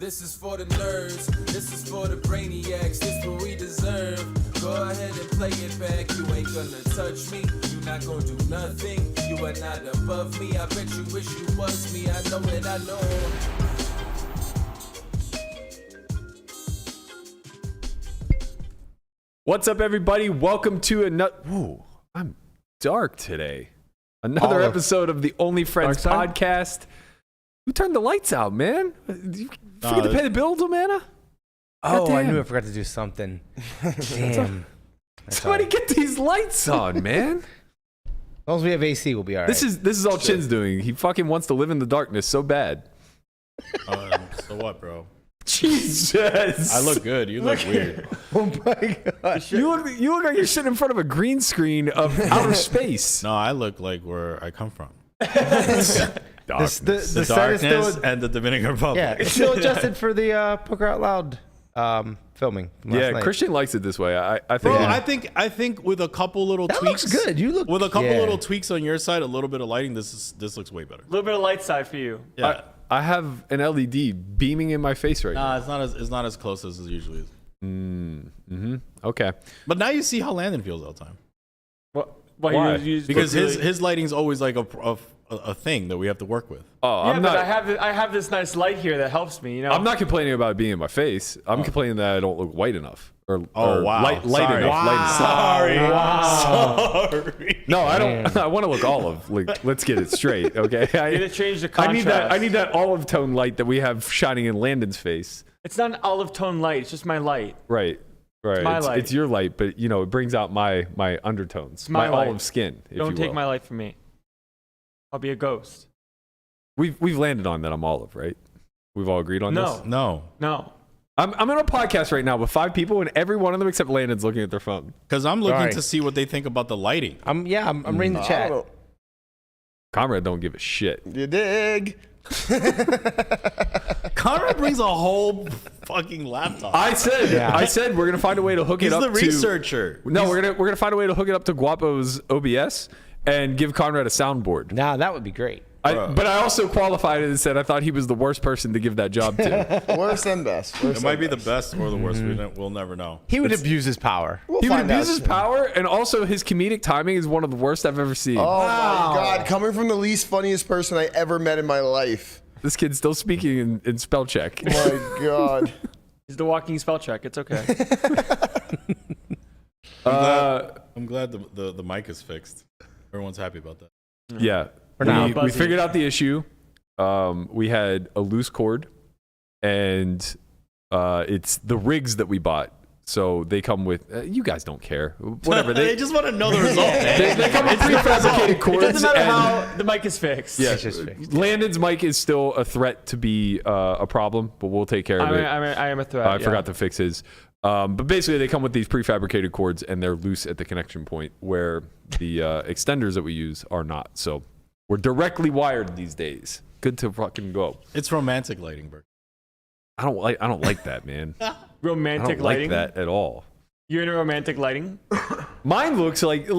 This is for the nerds, this is for the brainiacs, this what we deserve. Go ahead and play it back, you ain't gonna touch me, you not gonna do nothing, you are not above me, I bet you wish you was me, I know it, I know. What's up, everybody? Welcome to another... Ooh, I'm dark today. Another episode of the Only Friends podcast. Who turned the lights out, man? Did you forget to pay the bill, Domana? Oh, I knew I forgot to do something. Damn. Somebody get these lights on, man. As long as we have AC, we'll be all right. This is all Chin's doing. He fucking wants to live in the darkness so bad. So what, bro? Jesus. I look good. You look weird. Oh my gosh. You look like you're sitting in front of a green screen of outer space. No, I look like where I come from. Darkness. The The set is darkness still, and the Dominican Republic. yeah, it's still adjusted for the Poker Out Loud filming. From last Yeah, night. Christian likes it this way. I think. Bro, I think with a couple little That tweaks, looks good. You look with a couple yeah. little tweaks on your side, a little bit of lighting. This looks way better. A little bit of light side for you. Yeah. I have an LED beaming in my face right now. Nah, it's not as close as it usually is. Mm-hmm. Okay. But now you see how Landon feels all the time. Why? Because his lighting's always like a thing that we have to work with. Oh, Yeah, I'm but not. I have this nice light here that helps me. You know, I'm not complaining about it being in my face. I'm complaining that I don't look white enough or wow. light Sorry. enough. Sorry. Sorry. No, I don't. I want to look olive. Like, let's get it straight, okay? You need to change the I contrast. need that olive tone light that we have shining in Landon's face. It's not an olive tone light. It's just my light. Right. my light. It's your light, but you know it brings out my undertones, my light. olive skin. If Don't you take will. my light from me. I'll be a ghost. We've landed on that I'm olive, right? We've all agreed on this. No, No. I'm on a podcast right now with 5 people, and every one of them except Landon's looking at their phone. because I'm looking Sorry. to see what they think about the lighting. I'm reading the chat. Conrad don't give a shit. You dig? Conrad brings a whole fucking laptop. I said we're gonna find a way to hook He's it up the to researcher. No, we're gonna find a way to hook it up to Guapo's OBS and give Conrad a soundboard. Now that would be great. But I also qualified it and said I thought he was the worst person to give that job to. Worst and best. It might be the best or the worst. We'll never know. He would abuse his power. We'll He would find abuse out his soon. power, and also his comedic timing is one of the worst I've ever seen. Oh my God! Coming from the least funniest person I ever met in my life. This kid's still speaking in spell check. My God. He's the walking spell check. It's okay. I'm glad the mic is fixed. Everyone's happy about that. Yeah. now. We figured out the issue. We had a loose cord, and it's the rigs that we bought. So they come with, you guys don't care. Whatever. They just want to know the result, man. they come with prefabricated cords. It doesn't matter and- how the mic is fixed. Yeah, It's just fixed. Landon's mic is still a threat to be a problem, but we'll take care of it. I am a threat. I forgot to fix his. But basically, they come with these prefabricated cords, and they're loose at the connection point where the extenders that we use are not. So we're directly wired these days. Good to fucking go. It's romantic lighting, Berkey. I don't like that, man. I Romantic don't like lighting. that at all. You're into romantic lighting. Mine looks like I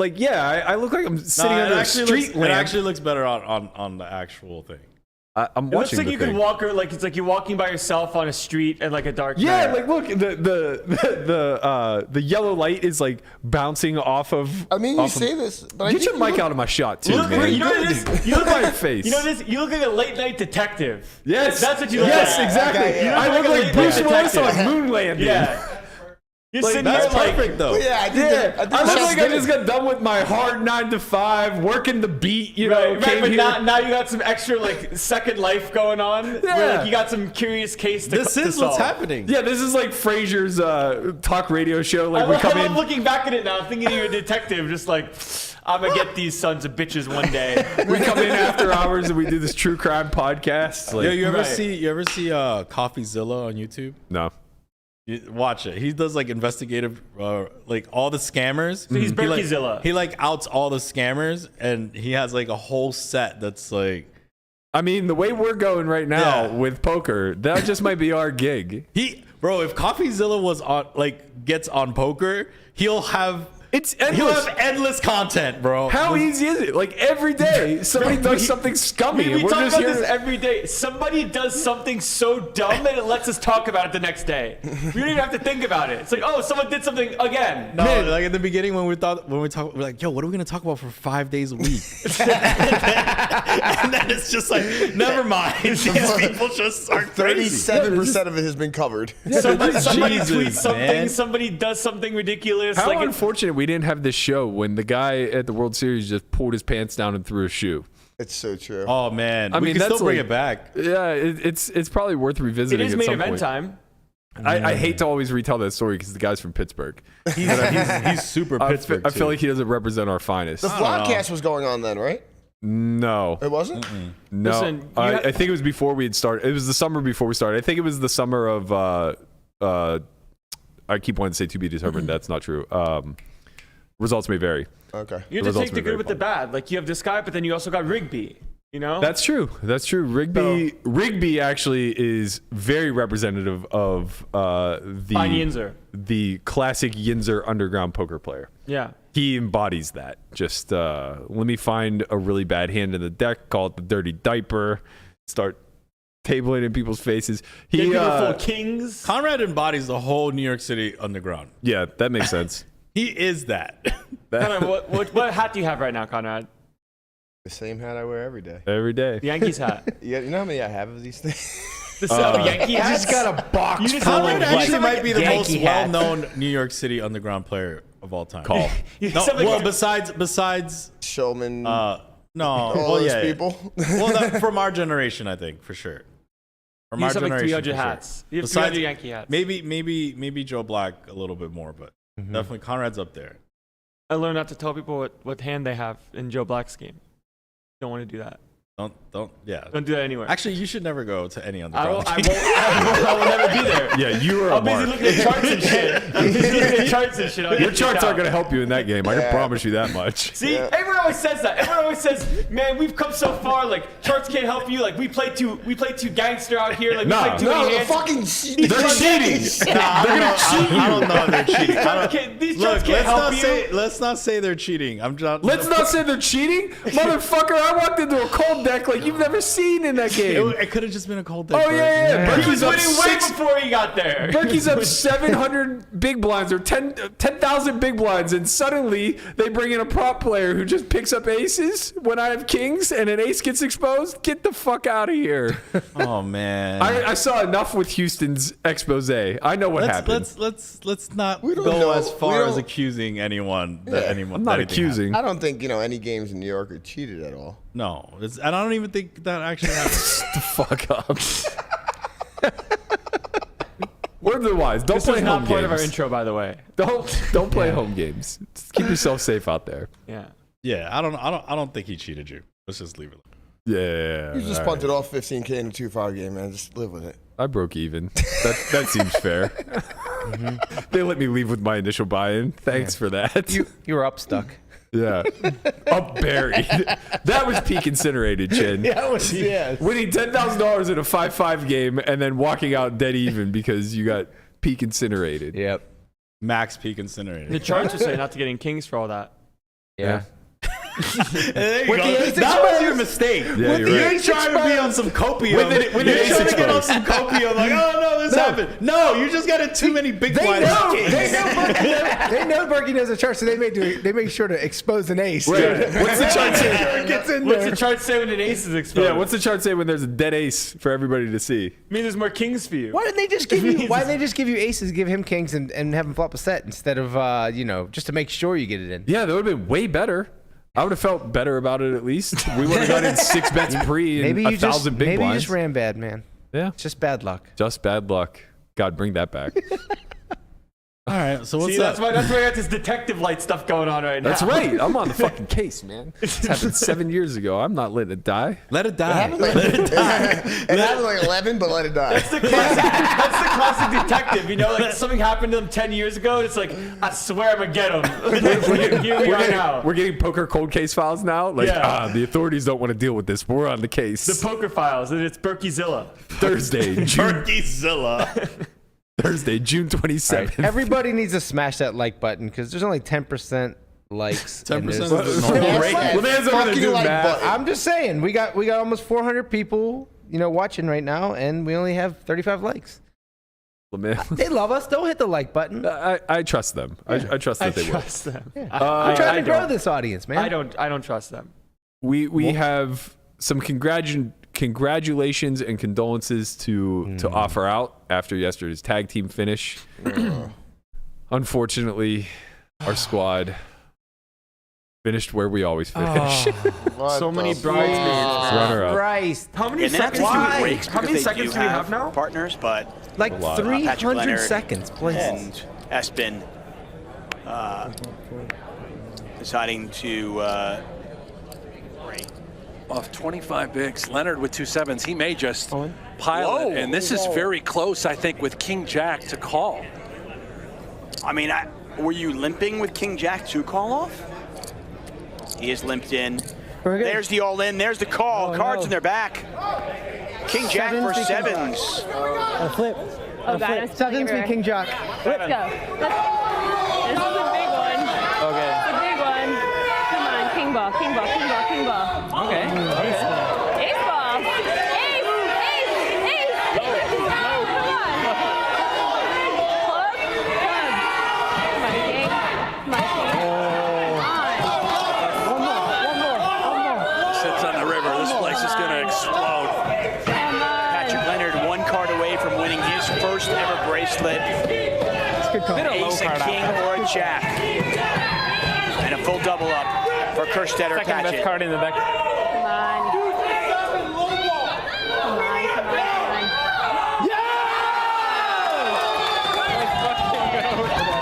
look like I'm sitting under a street It lamp. actually looks better on the actual thing. I'm It looks watching like the you thing. could walk, or like it's like you're walking by yourself on a street at like a dark Yeah, night. like look, the yellow light is like bouncing off of. I mean, you off say of, this, but I Get think your you mic look- out of my shot too, Look, man. you know what it is? You look like your face. You know this? You look like a late night detective. Yes, That's what you look Yes, like. exactly. Okay, yeah. I You look look like like a Bruce late Willis detective. on moon landing. Yeah. You're Like, sitting that's there like, Perfect though. Yeah, I did. Yeah, I look like I just good. got done with my hard 9 to 5, working the beat. You know, right, came but here. now you got some extra like second life going on. Yeah. Where, like, you got some curious case to This to is solve. what's happening. Yeah, this is like Frasier's talk radio show. Like I we come love in. looking back at it now, thinking you're a detective, just like I'm gonna get these sons of bitches one day. We come in after hours and we do this true crime podcast. Like, Yo, you ever Right. see CoffeeZilla on YouTube? no. Watch it. He does like investigative, like all the scammers. So he's He, like- Berkeyzilla. He like outs all the scammers, and he has like a whole set that's like I mean, the way we're going right now Yeah. with poker, that just might be our gig. Bro, if CoffeeZilla was on, like, gets on poker, he'll have It's He'll endless. have endless content, bro. How easy is it? Like every day, somebody does something scummy. We and we're talk just about here. this every day. Somebody does something so dumb that it lets us talk about it the next day. We don't even have to think about it. It's like, oh, someone did something again. No, like at the beginning when we talk, we're like, yo, what are we gonna talk about for 5 days a week? and then it's just like, never mind. These people just are crazy. 37% of it has been covered. Somebody Jesus, tweets something. man. Somebody does something ridiculous. How like unfortunate we didn't have this show when the guy at the World Series just pulled his pants down and threw a shoe. It's so true. Oh man, I we mean, can that's still bring like- it back. Yeah, it's probably worth it revisiting is at main some event point. time. I hate to always retell that story because the guy's from Pittsburgh. He's super Pittsburgh. I feel like he doesn't represent our finest. The broadcast was going on then, right? No, It wasn't? no. Listen, you I think it was before we had started. It was the summer before we started. I think it was the summer of. I keep wanting to say to be determined. That's not true. Results may vary. Okay. You have to results take the were very good with the bad. Like you have this guy, but then you also got Rigby. You know? That's true. That's true. Rigby actually is very representative of Fine Yinzer. the classic Yinzer underground poker player. Yeah. He embodies that. Just let me find a really bad hand in the deck, call it the dirty diaper, start tabling in people's faces. Get people full of kings. Conrad embodies the whole New York City underground. Yeah, that makes sense. He is that. Conrad, what hat do you have right now, Conrad? The same hat I wear every day. Every day. The Yankees hat. Yeah, you know how many I have of these things? The Yankee hat. Just got a box full Conrad of actually like, might be the most Yankee hats. well-known New York City underground player of all time. Call. No, well, besides, Showman, no, all well, those yeah, people. well, from our generation, I think for sure. From You our have like generation, 300 for sure. hats. You have Besides- 300 Yankee hats. Maybe Joe Black a little bit more, but Mm-hmm. definitely Conrad's up there. I learned not to tell people what hand they have in Joe Black's game. Don't want to do that. Yeah. Don't do that anywhere. Actually, you should never go to any I underground. will never be there. Yeah, you are I'm a busy mark. looking at charts and shit. I'm busy looking at charts and shit. Your charts aren't going to help you in that game. I can promise you that much. See, everyone always says that. Everyone always says, "Man, we've come so far. Like charts can't help you. Like we play too gangster out here. Like Nah. we play too No, many the hands." fucking They're cheating. I don't know if they're cheating. These Look, charts can't help you. let's not say they're cheating. Let's not say they're cheating. Motherfucker, I walked into a cold deck like you've never seen in that game. It could have just been a cold day. Oh, yeah. He was Berkey's up winning way 6. before he got there. Berkey's up 700 big blinds or 10,000 big blinds, and suddenly they bring in a prop player who just picks up aces when I have kings and an ace gets exposed. Get the fuck out of here. Oh man. I saw enough with Houston's expose. I know what happened. Let's not We don't go know. as We far as don't- accusing anyone. Yeah. That anyone. I'm not that anything accusing. I don't think, any games in New York are cheated at all. happened. No, and I don't even think that actually happened. the fuck up. Words are wise. Don't This play was home not part games. of our intro, by the way. Don't play home games. Just keep yourself safe out there. Yeah. Yeah, I don't think he cheated you. Let's just leave it. Yeah. You just all punted right. off 15K in a 2-5 game, man. Just live with it. I broke even. That seems fair. They let me leave with my initial buy-in. Thanks for that. You were up stuck. Yeah. Up buried. That was peak incinerated, Chin. That was Winning $10,000 in a 5-5 game and then walking out dead even because you got peak incinerated. Yep. Max peak incinerated. The charts are saying not to get in kings for all that. Yeah. There you With go. the ace That was exposed. your mistake. Yeah, you're You're right. trying to be on some copium. With the You're ace trying to get on exposed. some copium. Like, oh no, this happened. No, you just got too many big They blinds. know. They know Berkey knows the chart, so they make sure to expose an ace. Right. What's the chart say? It gets in What's there. the chart say when an ace is exposed? Yeah, what's the chart say when there's a dead ace for everybody to see? I mean, there's more kings for you. Why didn't they just give you? Why didn't they just give you aces, give him kings, and have him flop a set instead of just to make sure you get it in? Yeah, that would have been way better. I would have felt better about it at least. We would have got in 6 bets pre and Maybe you 1,000 big maybe you blinds. just ran bad, man. Yeah, It's just bad luck. just bad luck. God, bring that back. All right, so what's See, up? that's why I got this detective light stuff going on right now. That's right. I'm on the fucking case, man. This happened 7 years ago. I'm not letting it die. Let it die. It happened like 11, but let it die. That's the classic detective. Like something happened to them 10 years ago, and it's like, I swear I'm gonna get him. Here we are now. We're getting poker cold case files now. Like, Yeah. the authorities don't want to deal with this. We're on the case. The poker files, and it's Berkeyzilla. Thursday, June Turkeyzilla. Thursday, June 27th. Everybody needs to smash that like button because there's only 10% likes. 10% is and the there's- normal Well, rate. man's over there Fucking doing like math. button. I'm just saying, we got almost 400 people, watching right now, and we only have 35 likes. Man, They love us. Don't hit the like button. I trust them. I trust that they will. trust them. I'm I trying to grow don't. this audience, man. I don't trust them. We have some congratulations and condolences to offer out after yesterday's tag team finish. Unfortunately, our squad finished where we always finish. What So many the bridesmaids. Runner up. Christ. How many And that seconds? takes Why? breaks How many because they seconds do do we have have now? partners, but Like lot. 300 Leonard seconds, please. and Espen deciding to Off 25 bigs, Leonard with 2 sevens. He may just pile Whoa. it, and this is very close, I think, with King Jack to call. I mean, were you limping with King Jack to call off? He is limped in. There's the all in. There's the call. Cards in their back. King Jack for sevens. Flip. Oh God, I'm Sevens with King Jack. Let's go. This is a big one. Okay. It's a big one. Come on, king ball, king ball, king ball, king ball. Okay. Ace ball. Ace, ace, ace. Come on. Club. Come on, king. Come on, king. Sits on the river. This place is going to explode. Patrick Leonard, one card away from winning his first ever bracelet. Ace, a king, or a jack. And a full double up for Hochstetler Second best Patchett. card in the deck. Come on. Come on, come on, come on.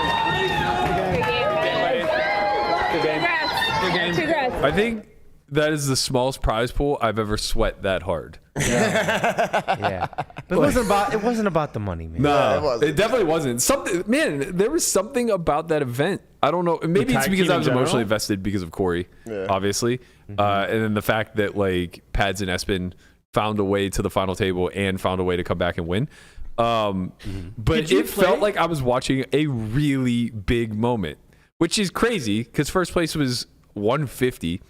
Good game. Congrats. Congrats. I think that is the smallest prize pool I've ever sweat that hard. Yeah. But it wasn't about the money, man. No, it wasn't. it definitely wasn't. Something, man, there was something about that event. I don't know. Maybe it's tag because team I in was general? emotionally invested because of Corey, obviously. And then the fact that like Pads and Espen found a way to the final table and found a way to come back and win. But it felt like I was watching a really big moment, which is crazy because first place was 150,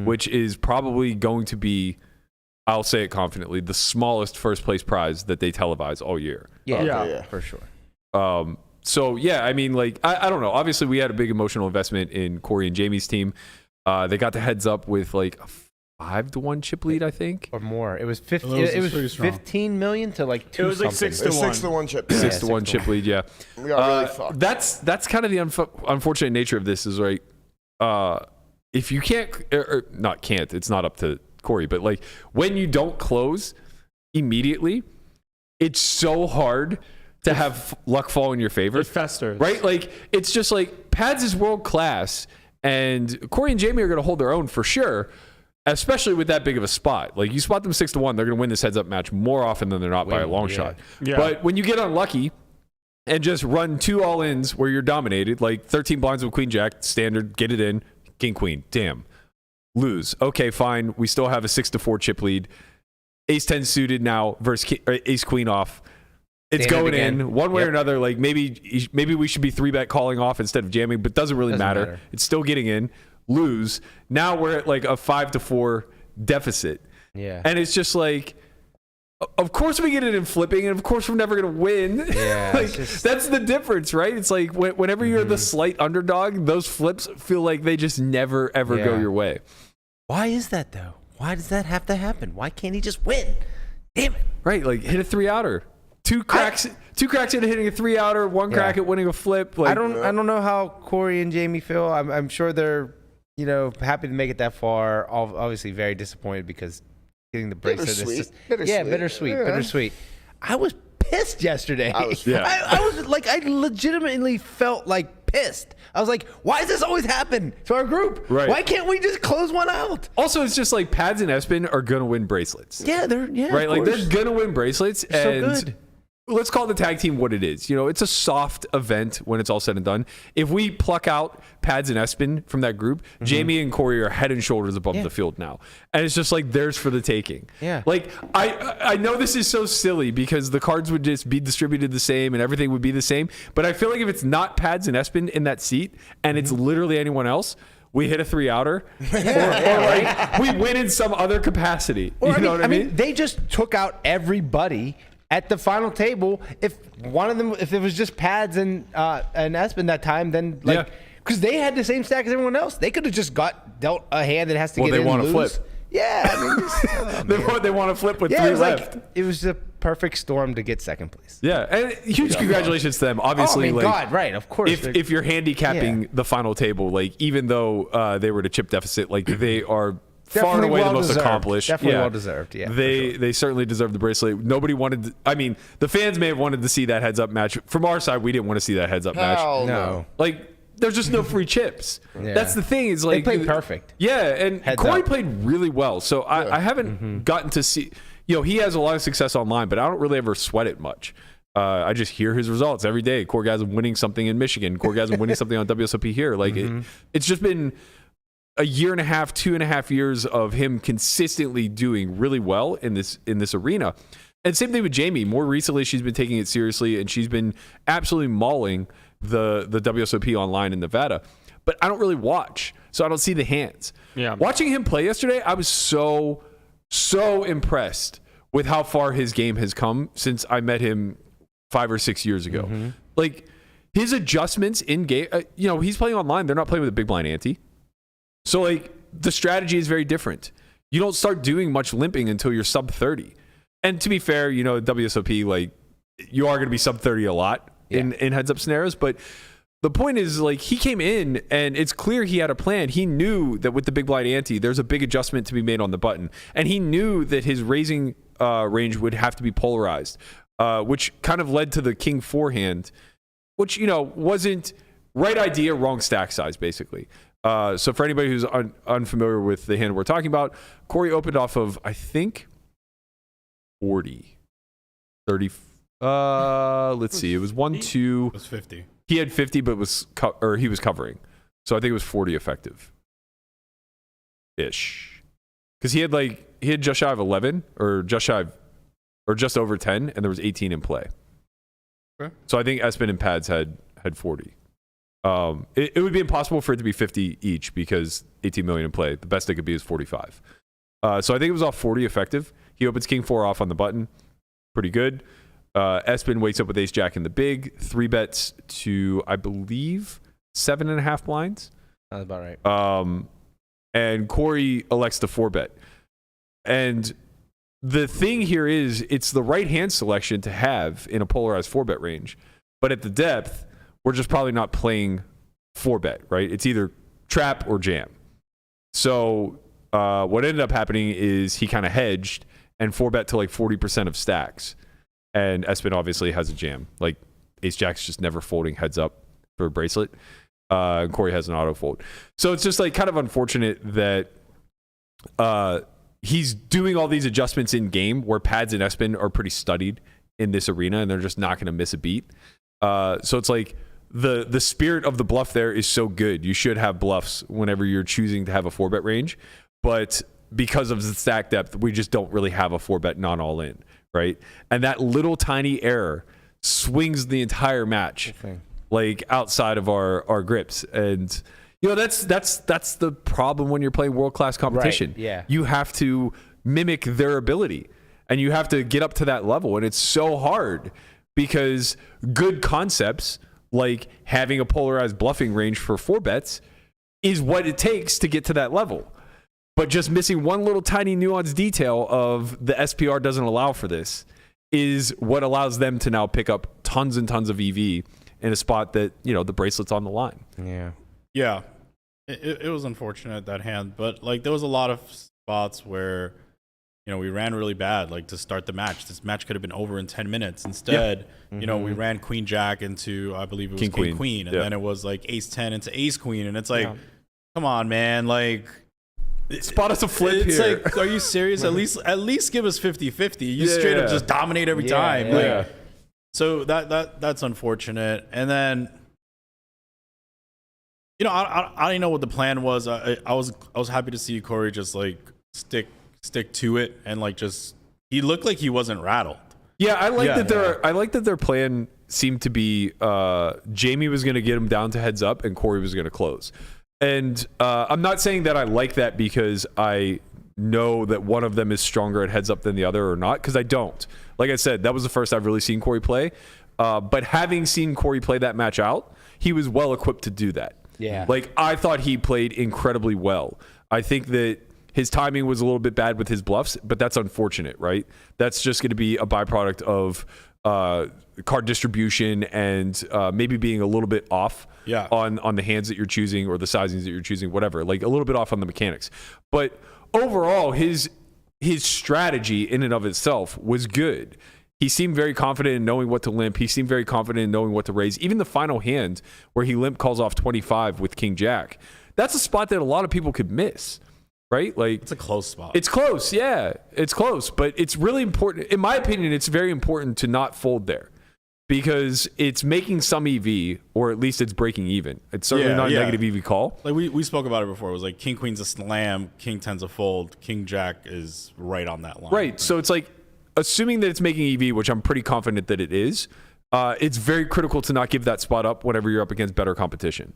which is probably going to be, I'll say it confidently, the smallest first place prize that they televise all year. Yeah, for sure. So yeah, I mean, like I don't know. Obviously, we had a big emotional investment in Corey and Jamie's team. They got the heads up with like a 5-1 chip lead, I think. Or more. It was 50. It was It was pretty strong. 15 million to like 2 It was like something. 6 It's to 1. 6-1 chip. 6-1 chip lead, yeah. We got really fucked. That's kind of the unfortunate nature of this is right. If you can't, or not can't, it's not up to Corey, but like when you don't close immediately, it's so hard to have luck fall in your favor. It festers. Right? Like, it's just like Pads is world class, and Corey and Jamie are going to hold their own for sure, especially with that big of a spot. Like, you spot them 6-1, they're going to win this heads up match more often than they're not by a long shot. Yeah. But when you get unlucky and just run 2 all-ins where you're dominated, like 13 blinds with Queen Jack, standard, get it in, King Queen, damn. Lose. Okay, fine. We still have a 6-4 chip lead. Ace 10 suited now versus Ace Queen off. It's Standard going again. in one way or Yep. another. Like maybe we should be 3-bet calling off instead of jamming, but doesn't really matter. It's still getting in. Lose. Now we're at like a 5-4 deficit. Yeah. And it's just like, of course we get it in flipping, and of course we're never going to win. Yeah, like, it's just- that's the difference, right? It's like whenever you're the slight underdog, those flips feel like they just never, ever go Yeah. your way. Why is that though? Why does that have to happen? Why can't he just win? Damn it. Right, like hit a 3-outer. Two cracks at hitting a 3-outer, one crack Yeah. at winning a flip. Like, I don't know how Corey and Jamie feel. I'm sure they're happy to make it that far. Obviously very disappointed because getting the bracelet is Bittersweet. just Bittersweet. Yeah. bittersweet. I was pissed yesterday. I was- Yeah. I was like, I legitimately felt like pissed. I was like, why does this always happen to our group? Right. Why can't we just close one out? Also, it's just like Pads and Espen are gonna win bracelets. Yeah, they're right, like they're gonna win bracelets, so and good. let's call the tag team what it is. It's a soft event when it's all said and done. If we pluck out Pads and Espen from that group, Jamie and Corey are head and shoulders above the field now. And it's just like theirs for the taking. Yeah. Like, I know this is so silly because the cards would just be distributed the same and everything would be the same. But I feel like if it's not Pads and Espen in that seat and it's literally anyone else, we hit a 3-outer, or like we win in some other capacity. You know what I mean? They just took out everybody at the final table. If one of them, if it was just Pads and Espen that time, then because they had the same stack as everyone else, they could have just dealt a hand that has to get in. They want to lose. flip. Yeah, they want to flip with 3 left. It was a perfect storm to get second place. Yeah, and huge congratulations to them. Obviously, right, of course. If you're handicapping the final table, like even though they were at a chip deficit, like they are far and away the most accomplished. Definitely well deserved. Yeah, they certainly deserve the bracelet. Nobody wanted. The fans may have wanted to see that heads up match. From our side, we didn't want to see that heads up match. No. Like, there's just no free chips. Yeah. That's the thing. Is like they played perfect. Yeah, and Heads Corey up. played really well. So I haven't gotten to see. He has a lot of success online, but I don't really ever sweat it much. I just hear his results every day. Corgasm winning something in Michigan. Corgasm winning something on WSOP here. Like it's just been a year and a half, 2.5 years of him consistently doing really well in this arena. And same thing with Jamie. More recently, she's been taking it seriously, and she's been absolutely mauling the WSOP online in Nevada. But I don't really watch, so I don't see the hands. Yeah. Watching him play yesterday, I was so impressed with how far his game has come since I met him 5 or 6 years ago. Like, his adjustments in game, he's playing online. They're not playing with a big blind ante. So, like, the strategy is very different. You don't start doing much limping until you're sub 30. And to be fair, WSOP, like, you are going to be sub 30 a lot in heads up scenarios. But the point is, like, he came in and it's clear he had a plan. He knew that with the big blind ante, there's a big adjustment to be made on the button. And he knew that his raising range would have to be polarized, which kind of led to the King 4 hand, which, wasn't right idea, wrong stack size, basically. So for anybody who's unfamiliar with the hand we're talking about, Corey opened off of, I think, 40, 30. Let's see. It was 1, 2. It was 50. He had 50, but he was covering. So I think it was 40 effective. Ish. Because he had just shy of 11 or just over 10, and there was 18 in play. Okay. So I think Espen and Pads had 40. It would be impossible for it to be 50 each because 18 million in play. The best it could be is 45. So I think it was off 40 effective. He opens King 4 off on the button. Pretty good. Espen wakes up with Ace Jack in the big. 3 bets to, I believe, 7.5 blinds. That's about right. And Corey elects to 4 bet. And the thing here is, it's the right hand selection to have in a polarized 4 bet range. But at the depth, we're just probably not playing 4 bet, right? It's either trap or jam. So what ended up happening is he kind of hedged and 4 bet to like 40% of stacks. And Espen obviously has a jam. Like, Ace Jack's just never folding heads up for a bracelet. And Corey has an auto fold. So it's just like kind of unfortunate that he's doing all these adjustments in game where Pads and Espen are pretty studied in this arena and they're just not going to miss a beat. So it's like the spirit of the bluff there is so good. You should have bluffs whenever you're choosing to have a 4 bet range. But because of the stack depth, we just don't really have a 4 bet non all in, right? And that little tiny error swings the entire match, like outside of our grips. And that's the problem when you're playing world class competition. Right, yeah. You have to mimic their ability, and you have to get up to that level. And it's so hard because good concepts like having a polarized bluffing range for 4 bets is what it takes to get to that level. But just missing one little tiny nuanced detail of the SPR doesn't allow for this is what allows them to now pick up tons and tons of EV in a spot that, the bracelet's on the line. Yeah. It was unfortunate, that hand. But, there was a lot of spots where, we ran really bad, to start the match. This match could have been over in 10 minutes. Instead, we ran Queen Jack into, I believe it was King Queen. And then it was, Ace 10 into Ace Queen. And it's come on, man. Spot us a flip it's here. Are you serious? At least give us 50-50. You straight up just dominate every time. So that's unfortunate. And then, I didn't know what the plan was. I was happy to see Corey just like stick to it and like he looked like he wasn't rattled. Yeah, I like that their plan seemed to be Jamie was going to get him down to heads up and Corey was going to close. And I'm not saying that I like that because I know that one of them is stronger at heads up than the other or not, because I don't. Like I said, that was the first I've really seen Corey play. But having seen Corey play that match out, he was well equipped to do that. Yeah. Like, I thought he played incredibly well. I think that his timing was a little bit bad with his bluffs, but that's unfortunate, right? That's just going to be a byproduct of card distribution and maybe being a little bit off on the hands that you're choosing or the sizings that you're choosing, whatever. Like, a little bit off on the mechanics. But overall, his strategy in and of itself was good. He seemed very confident in knowing what to limp. He seemed very confident in knowing what to raise. Even the final hand where he limp calls off 25 with King Jack, that's a spot that a lot of people could miss, right? Like, it's a close spot. It's close, yeah. It's close, but it's really important. In my opinion, it's very important to not fold there because it's making some EV, or at least it's breaking even. It's certainly not a negative EV call. Like we spoke about it before. It was like King Queen's a slam, King 10's a fold, King Jack is right on that line. Right. So it's like, assuming that it's making EV, which I'm pretty confident that it is, it's very critical to not give that spot up whenever you're up against better competition.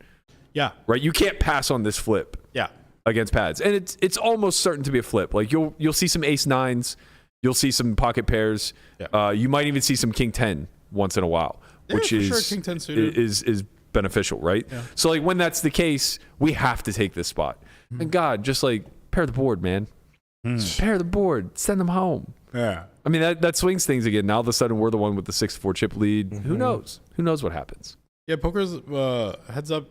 Yeah. Right. You can't pass on this flip. Yeah. Against pads, and it's almost certain to be a flip. Like you'll see some ace nines, you'll see some pocket pairs. Yeah. You might even see some King 10 once in a while, which is sure, King 10 suited. is beneficial, right? Yeah. So like when that's the case, we have to take this spot. And God, just like pair the board, man. Just pair the board, send them home. Yeah. I mean, that swings things again. Now all of a sudden we're the one with the 6-4 chip lead. Who knows? Who knows what happens? Yeah, poker's heads up.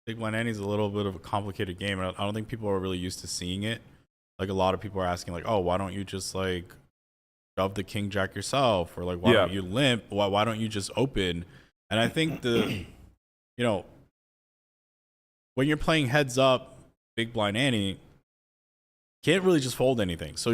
Big blind ante is a little bit of a complicated game. I don't think people are really used to seeing it. Like, a lot of people are asking, like, oh, why don't you just like shove the King Jack yourself, or like why don't you limp? Why don't you just open? And I think when you're playing heads up, big blind ante, can't really just fold anything. So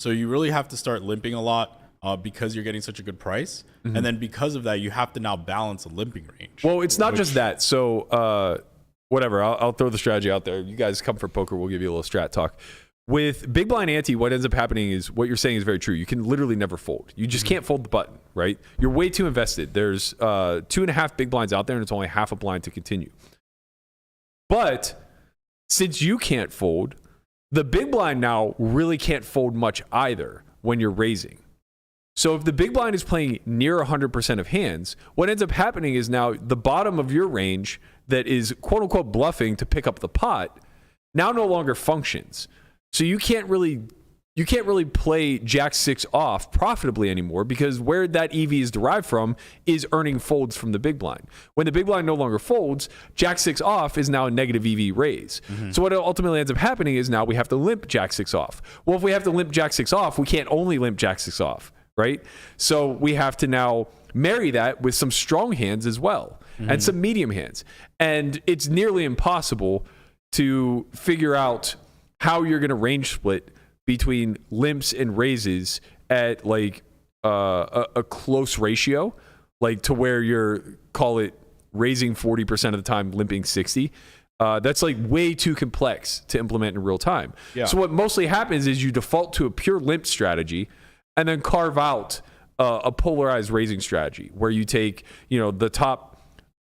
you really have to start limping a lot because you're getting such a good price. Mm-hmm. And then because of that, you have to now balance a limping range. Well, it's not just that. So whatever, I'll throw the strategy out there. You guys come for poker, we'll give you a little strat talk. With big blind ante, what ends up happening is what you're saying is very true. You can literally never fold. You just can't fold the button, right? You're way too invested. There's 2.5 big blinds out there, and it's only half a blind to continue. But since you can't fold, the big blind now really can't fold much either when you're raising. So if the big blind is playing near 100% of hands, what ends up happening is now the bottom of your range that is quote unquote bluffing to pick up the pot now no longer functions. So you can't really play Jack 6 off profitably anymore, because where that EV is derived from is earning folds from the big blind. When the big blind no longer folds, Jack 6 off is now a negative EV raise. Mm-hmm. So what ultimately ends up happening is now we have to limp Jack 6 off. Well, if we have to limp Jack 6 off, we can't only limp Jack 6 off, right? So we have to now marry that with some strong hands as well, and some medium hands. And it's nearly impossible to figure out how you're going to range split between limps and raises at like a close ratio, like to where you're, call it, raising 40% of the time, limping 60. That's like way too complex to implement in real time. Yeah. So what mostly happens is you default to a pure limp strategy and then carve out a polarized raising strategy where you take, the top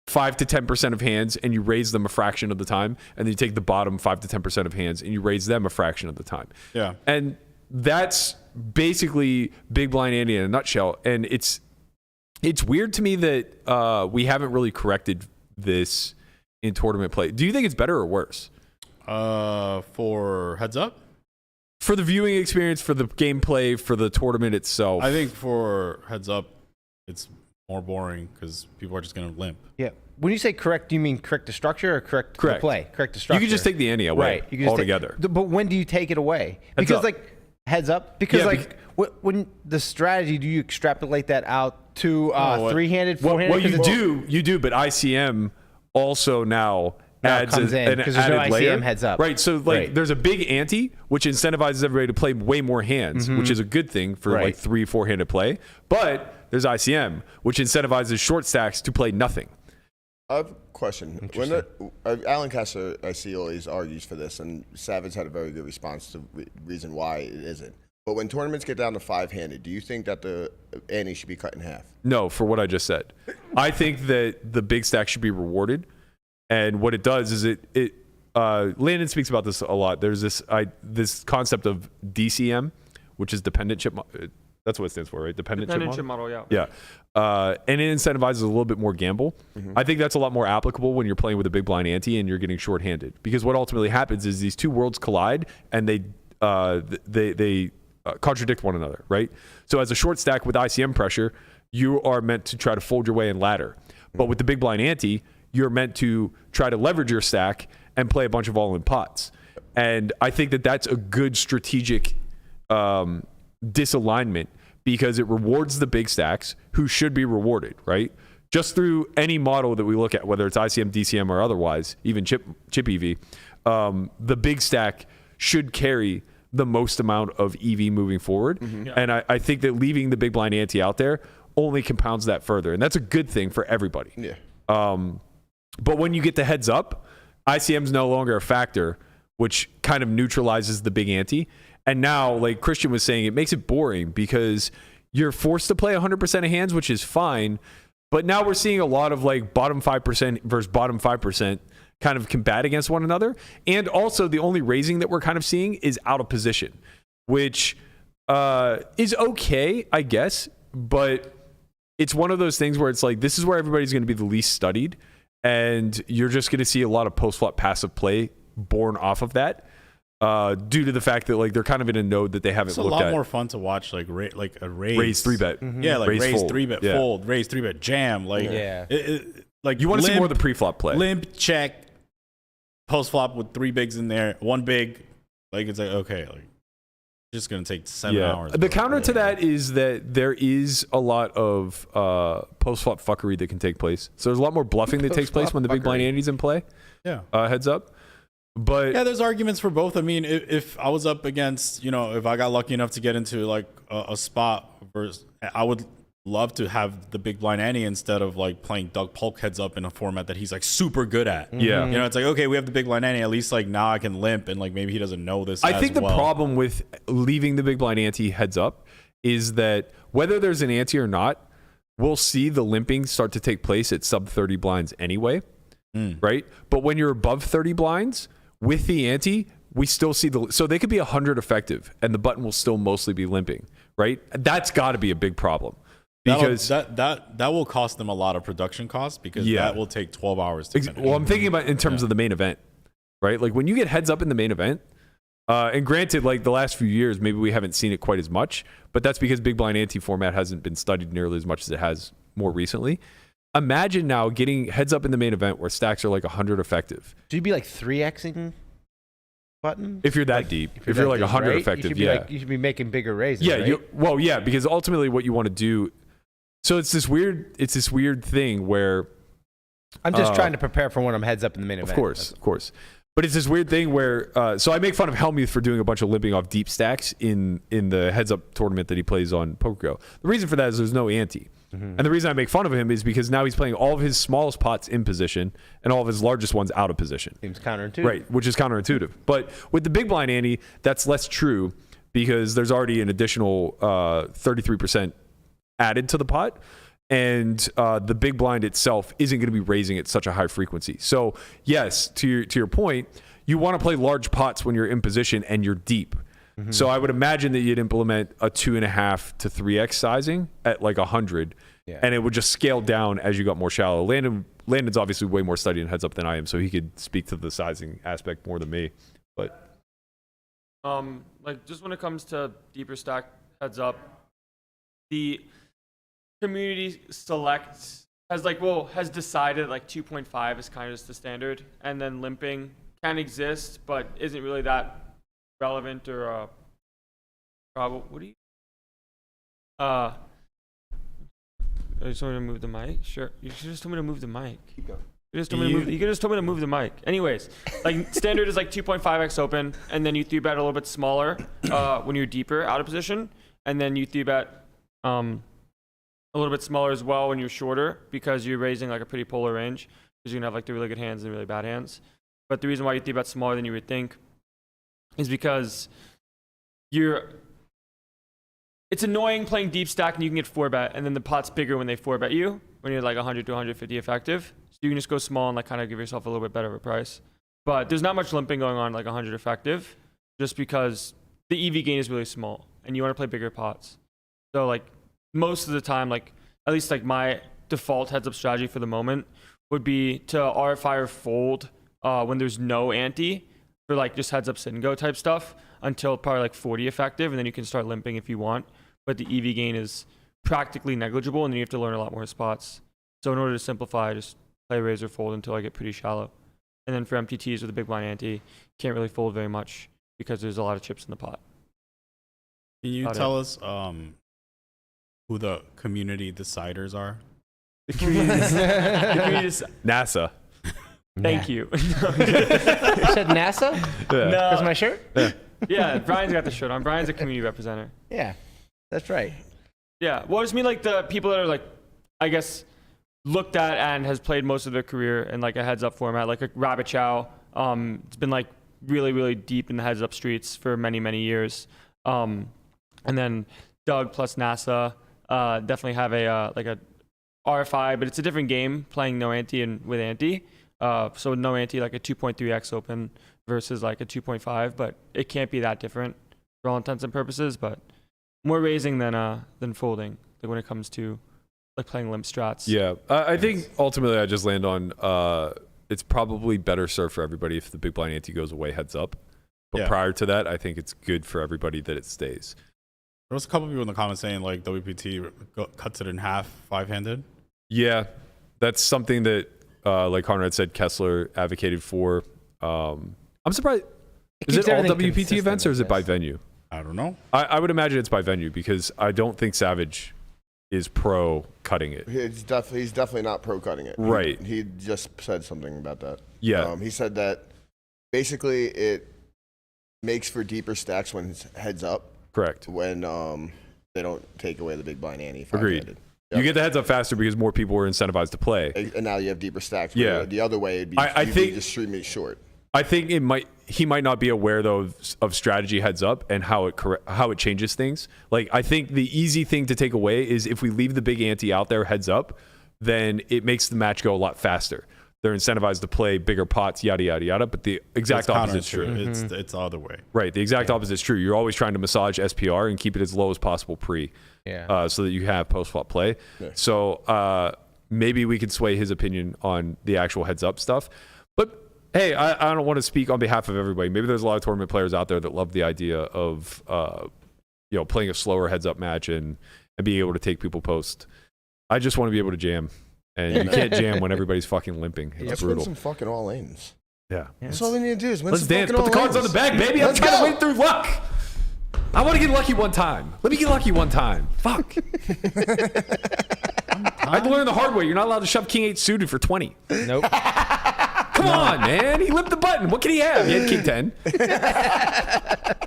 5 to 10% of hands and you raise them a fraction of the time, and then you take the bottom 5 to 10% of hands and you raise them a fraction of the time. Yeah. And that's basically big blind ante in a nutshell. And it's weird to me that we haven't really corrected this in tournament play. Do you think it's better or worse? For heads up? For the viewing experience, for the gameplay, for the tournament itself. I think for heads up, it's more boring because people are just going to limp. Yeah. When you say correct, do you mean correct the structure or correct the play? Correct the structure. You can just take the ante away altogether. But when do you take it away? Because heads up. Because when the strategy, do you extrapolate that out to three-handed, four-handed? Well, you do, but ICM also now adds comes in, an 'cause there's no added layer. ICM heads up. Right. So like there's a big ante, which incentivizes everybody to play way more hands, which is a good thing for like 3-4-handed play. But there's ICM, which incentivizes short stacks to play nothing. I have a question. When Alan Kessler, I see, always argues for this, and Savage had a very good response to reason why it isn't. But when tournaments get down to 5-handed, do you think that the ante should be cut in half? No, for what I just said. I think that the big stack should be rewarded. And what it does is Landon speaks about this a lot. There's this concept of DCM, which is dependent chip. That's what it stands for, right? Dependent chip model. Yeah. And it incentivizes a little bit more gamble. I think that's a lot more applicable when you're playing with a big blind ante and you're getting shorthanded. Because what ultimately happens is these two worlds collide and they contradict one another, right? So as a short stack with ICM pressure, you are meant to try to fold your way and ladder. But with the big blind ante, you're meant to try to leverage your stack and play a bunch of all-in pots. And I think that that's a good strategic disalignment because it rewards the big stacks who should be rewarded, right? Just through any model that we look at, whether it's ICM, DCM, or otherwise, even chip EV, the big stack should carry the most amount of EV moving forward. And I think that leaving the big blind ante out there only compounds that further. And that's a good thing for everybody. Yeah. But when you get the heads up, ICM's no longer a factor, which kind of neutralizes the big ante. And now, like Christian was saying, it makes it boring because you're forced to play 100% of hands, which is fine. But now we're seeing a lot of like bottom 5% versus bottom 5% kind of combat against one another. And also the only raising that we're kind of seeing is out of position, which is okay, I guess. But it's one of those things where it's like, this is where everybody's going to be the least studied. And you're just going to see a lot of post-flop passive play born off of that due to the fact that like they're kind of in a node that they haven't looked at. It's a lot more fun to watch like a raise. Raise 3-bet. Yeah, like raise 3-bet Yeah. fold, raise 3-bet jam. Like, like you want to see more of the pre-flop play. Limp, check, post-flop with 3 bigs in there, 1 big. Like, it's like, okay, like, just going to take 7 hours. The counter to that is that there is a lot of post-flop fuckery that can take place. So there's a lot more bluffing that takes place when the big blind ante's in play. Yeah. Heads up. But yeah, there's arguments for both. I mean, if I was up against, if I got lucky enough to get into like a spot, I would love to have the big blind ante instead of like playing Doug Polk heads up in a format that he's like super good at. Yeah. It's like, okay, we have the big blind ante. At least like now I can limp and like maybe he doesn't know this. I think the problem with leaving the big blind ante heads up is that whether there's an ante or not, we'll see the limping start to take place at sub 30 blinds anyway. Right? But when you're above 30 blinds with the ante, we still see so they could be 100 effective and the button will still mostly be limping, right? That's got to be a big problem. Because that will cost them a lot of production costs because that will take 12 hours to finish. Well, I'm thinking about in terms of the main event, right? Like when you get heads up in the main event, and granted, like the last few years, maybe we haven't seen it quite as much, but that's because big blind ante format hasn't been studied nearly as much as it has more recently. Imagine now getting heads up in the main event where stacks are like 100 effective. So you'd be like 3xing buttons? If you're that deep. If you're like 100 right? effective, you should be making bigger raises, right? Because ultimately what you want to do. So it's this weird thing where I'm just trying to prepare for when I'm heads up in the main event. Of course. But it's this weird thing where so I make fun of Helmuth for doing a bunch of limping off deep stacks in the heads up tournament that he plays on PokerGo. The reason for that is there's no ante. And the reason I make fun of him is because now he's playing all of his smallest pots in position and all of his largest ones out of position. Seems counterintuitive. Right, which is counterintuitive. But with the big blind ante, that's less true because there's already an additional 33% added to the pot. And the big blind itself isn't going to be raising at such a high frequency. So yes, to your point, you want to play large pots when you're in position and you're deep. So I would imagine that you'd implement a 2.5 to 3x sizing at like 100, and it would just scale down as you got more shallow. Landon's obviously way more studied in heads up than I am, so he could speak to the sizing aspect more than me. But like just when it comes to deeper stack heads up, the community has decided like 2.5 is kind of just the standard, and then limping can exist but isn't really that relevant or probable. What do you I just want me to move the mic. Sure, you just told me to move the mic. Keep going. You could just told me to move the mic. Anyways, like standard is like 2.5x open, and then you 3-bet a little bit smaller when you're deeper out of position, and then you 3-bet a little bit smaller as well when you're shorter because you're raising like a pretty polar range because you're gonna have like the really good hands and really bad hands. But the reason why you 3-bet smaller than you would think is because it's annoying playing deep stack and you can get 4-bet, and then the pot's bigger when they 4-bet you when you're like 100 to 150 effective. So you can just go small and like kind of give yourself a little bit better of a price. But there's not much limping going on like 100 effective, just because the EV gain is really small and you want to play bigger pots. So like most of the time, like at least like my default heads up strategy for the moment would be to RFI or fold when there's no ante for like just heads up sit and go type stuff until probably like 40 effective, and then you can start limping if you want. But the EV gain is practically negligible, and then you have to learn a lot more spots. So in order to simplify, just play raise or fold until I get pretty shallow. And then for MTTs with a big blind ante, can't really fold very much because there's a lot of chips in the pot. Can you tell us who the community deciders are? The community NASA. Thank you. You said NASA? Yeah. No. That's my shirt? Yeah, Brian's got the shirt on. Brian's a community representative. Yeah, that's right. Yeah, well, I just mean like the people that are like, I guess, looked at and has played most of their career in like a heads up format, like a Rabbit Chow. It's been like really, really deep in the heads up streets for many, many years. And then Doug plus NASA definitely have a like a RFI, but it's a different game playing no ante and with ante. So no ante, like a 2.3x open versus like a 2.5, but it can't be that different for all intents and purposes. But more raising than folding, like when it comes to like playing limp strats. Yeah, I think ultimately I just land on it's probably better served for everybody if the big blind ante goes away heads up. But prior to that, I think it's good for everybody that it stays. There was a couple people in the comments saying like WPT cuts it in half 5-handed. Yeah, that's something that like Conrad said, Kessler advocated for. I'm surprised. Is it all WPT events or is it by venue? I don't know. I would imagine it's by venue because I don't think Savage is pro cutting it. He's definitely not pro cutting it. Right. He just said something about that. Yeah. He said that basically it makes for deeper stacks when it's heads up. Correct. When they don't take away the big blind ante. Agreed. You get the heads up faster because more people were incentivized to play. And now you have deeper stacks. Yeah. The other way, it'd be, I think extremely short. I think he might not be aware though of strategy heads up and how it changes things. Like I think the easy thing to take away is if we leave the big ante out there heads up, then it makes the match go a lot faster. They're incentivized to play bigger pots, yada yada yada. But the exact opposite is true. Mm-hmm. It's the other way. Right. The exact opposite is true. You're always trying to massage SPR and keep it as low as possible pre. Yeah. So that you have post flop play. Yeah. So maybe we could sway his opinion on the actual heads up stuff. But hey, I don't want to speak on behalf of everybody. Maybe there's a lot of tournament players out there that love the idea of playing a slower heads up match and being able to take people post. I just want to be able to jam. And you can't jam when everybody's fucking limping. It's Let's brutal. win some fucking all lanes. Yeah. That's all we need to do is win Let's some dance. fucking Put the all cards on lanes. the back, baby. I'm trying to win through luck. I want to get lucky one time. Let me get lucky one time. Fuck. I had to learn the hard way. You're not allowed to shove King 8 suited for 20. Nope. Come on, man. He limped the button. What can he have? He had King 10.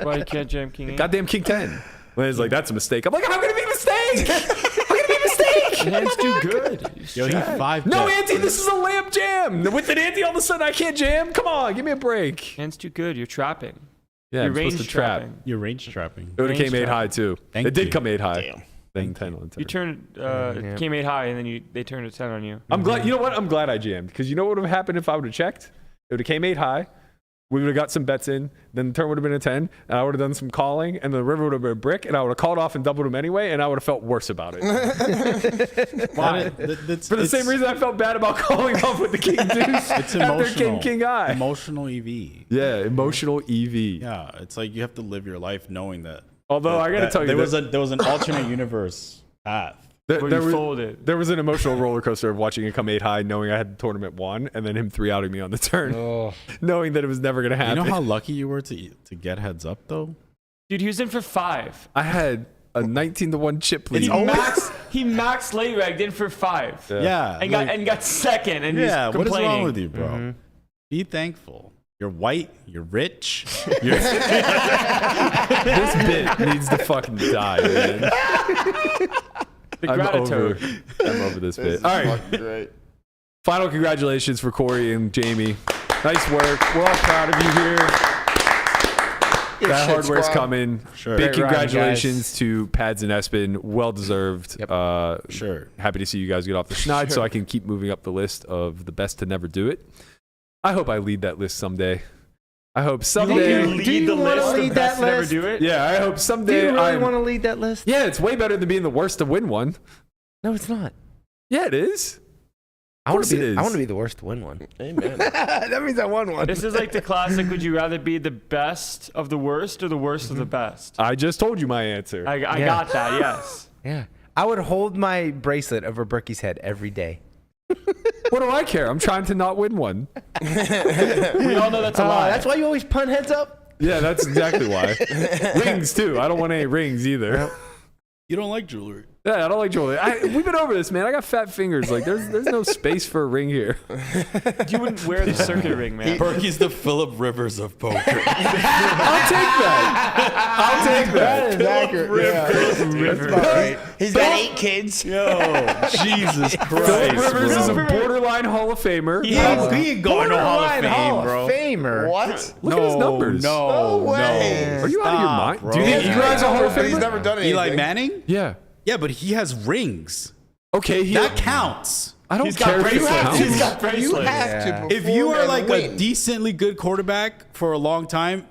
Why you can't jam King 8? Goddamn King 10. Len's like, that's a mistake. I'm like, how can it be a mistake? How can it be a mistake? Hand's too good. Yo, he 5. No, ante, this is a lamp jam. With an ante, all of a sudden, I can't jam. Come on, give me a break. Hand's too good. You're trapping. Yeah, You're I'm supposed to trap. trapping. You're range trapping. It would have came 8 high, too. It did come 8 high. Damn. Then 10 on 10. You turned came 8 high, and then they turned a 10 on you. I'm glad. You know what? I'm glad I jammed because you know what would have happened if I would have checked? It would have came 8 high. We would have got some bets in. Then the turn would have been a 10, and I would have done some calling, and the river would have been a brick, and I would have called off and doubled him anyway, and I would have felt worse about it. Why? For the same reason I felt bad about calling off with the King Deuce It's after emotional. King Eye. Emotional EV. Yeah, emotional EV. Yeah, it's like you have to live your life knowing that. Although I got to tell you, there was an alternate universe path. There was an emotional roller coaster of watching it come 8 high, knowing I had the tournament won, and then him 3-outing me on the turn, knowing that it was never going to happen. You know how lucky you were to get heads up though? Dude, he was in for 5. I had a 19-1 chip lead. He maxed late regged in for 5. Yeah. And got second. And yeah. he's What is complaining. wrong with you, bro? Be thankful. You're white. You're rich. This bit needs to fucking die, man. I'm over this bit. All right. Great. Final congratulations for Corey and Jamie. Nice work. We're all proud of you here. That hardware's coming. Sure. Big Great run, congratulations to Pads and Espen. Well deserved. Sure. Happy to see you guys get off the schneid so I can keep moving up the list of the best to never do it. I hope I lead that list someday. I hope someday. Do you want to lead that Never list? do it? Yeah, I hope Do someday. you really want to lead that list? Yeah, it's way better than being the worst to win one. No, it's not. Yeah, it is. I want course it is. to be the worst to win one. Amen. That means I won one. This is like the classic. Would you rather be the best of the worst or the worst of the best? I just told you my answer. I Yeah. got that. Yes. Yeah. I would hold my bracelet over Berkey's head every day. What do I care? I'm trying to not win one. We all know that's a lie. That's why you always punt heads up? Yeah, that's exactly why. Rings, too. I don't want any rings either. You don't like jewelry. Yeah, I don't like jewelry. We've been over this, man. I got fat fingers. Like, there's no space for a ring here. You wouldn't wear the circuit ring, man. Berkey's the Phillip Rivers of poker. I'll take that. I'll take that. That is accurate. He's got 8 kids. Yo, Jesus Christ. Phillip Rivers bro. is a borderline Hall of Famer. He ain't going to Hall of Borderline Fame, Hall bro. of Famer. What? Look at his numbers. No way. Are you out of your Stop, mind? bro. Do you think Eli's a Hall of But he's Famer? never done anything. Eli Manning? Yeah. Yeah, but he has rings. Okay, That counts. I don't He's care got if it bracelets. counts. He's got You bracelets. have to perform If you are and like win. a decently good quarterback for a long time,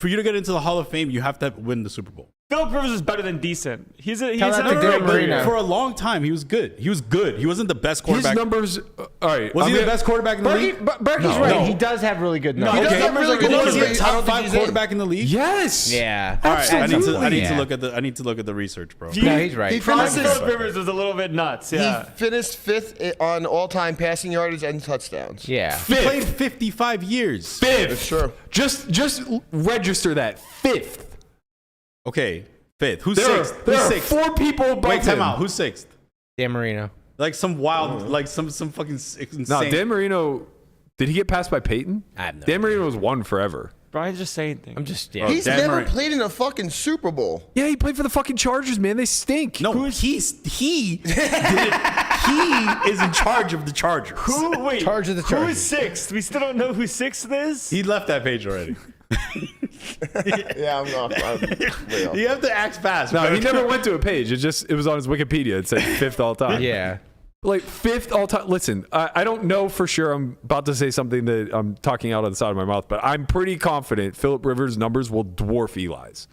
for you to get into the Hall of Fame, you have to win the Super Bowl. Phillip Rivers is better than decent. He's Tell an that to Dan great Marino. player. For a long time, he was good. He was good. He wasn't the best His quarterback. numbers. All right. Was he I'm the gonna- best quarterback in the league? Berkey's right. No. He does have really good No, numbers. he does Okay. have really good Really Was good he numbers. a I don't top think 5 he's in. quarterback in the league? Yes. Yeah. All right, I need Absolutely. to look at the research, bro. No, he's right. He Francis finished, Phillip Rivers was a little bit nuts. Yeah. he finished 5th on all-time passing yardage and touchdowns. Yeah. He played 55 years. Fifth. That's true. Just register that. Fifth. Okay, 5th. Who's There 6th? are Who's 6th? 4 people above Wait, time him. out. Who's 6th? Dan Marino. Like some wild, like some fucking insane. No, Dan Marino. Did he get passed by Peyton? I have no Dan Marino was 1 forever. Brian's just saying things. I'm just He's Dan never Marino. played in a fucking Super Bowl. Yeah, he played for the fucking Chargers, man. They stink. No, he is in charge of the Chargers. Wait, Charge of the who Chargers. is 6th? We still don't know who 6th is? He left that page already. Yeah, I'm off. Way off. You have to act fast. No, bro. he never went to a page. It was on his Wikipedia. It said 5th all time. Yeah. Like 5th all time. Listen, I don't know for sure. I'm about to say something that I'm talking out on the side of my mouth, but I'm pretty confident Phillip Rivers' numbers will dwarf Eli's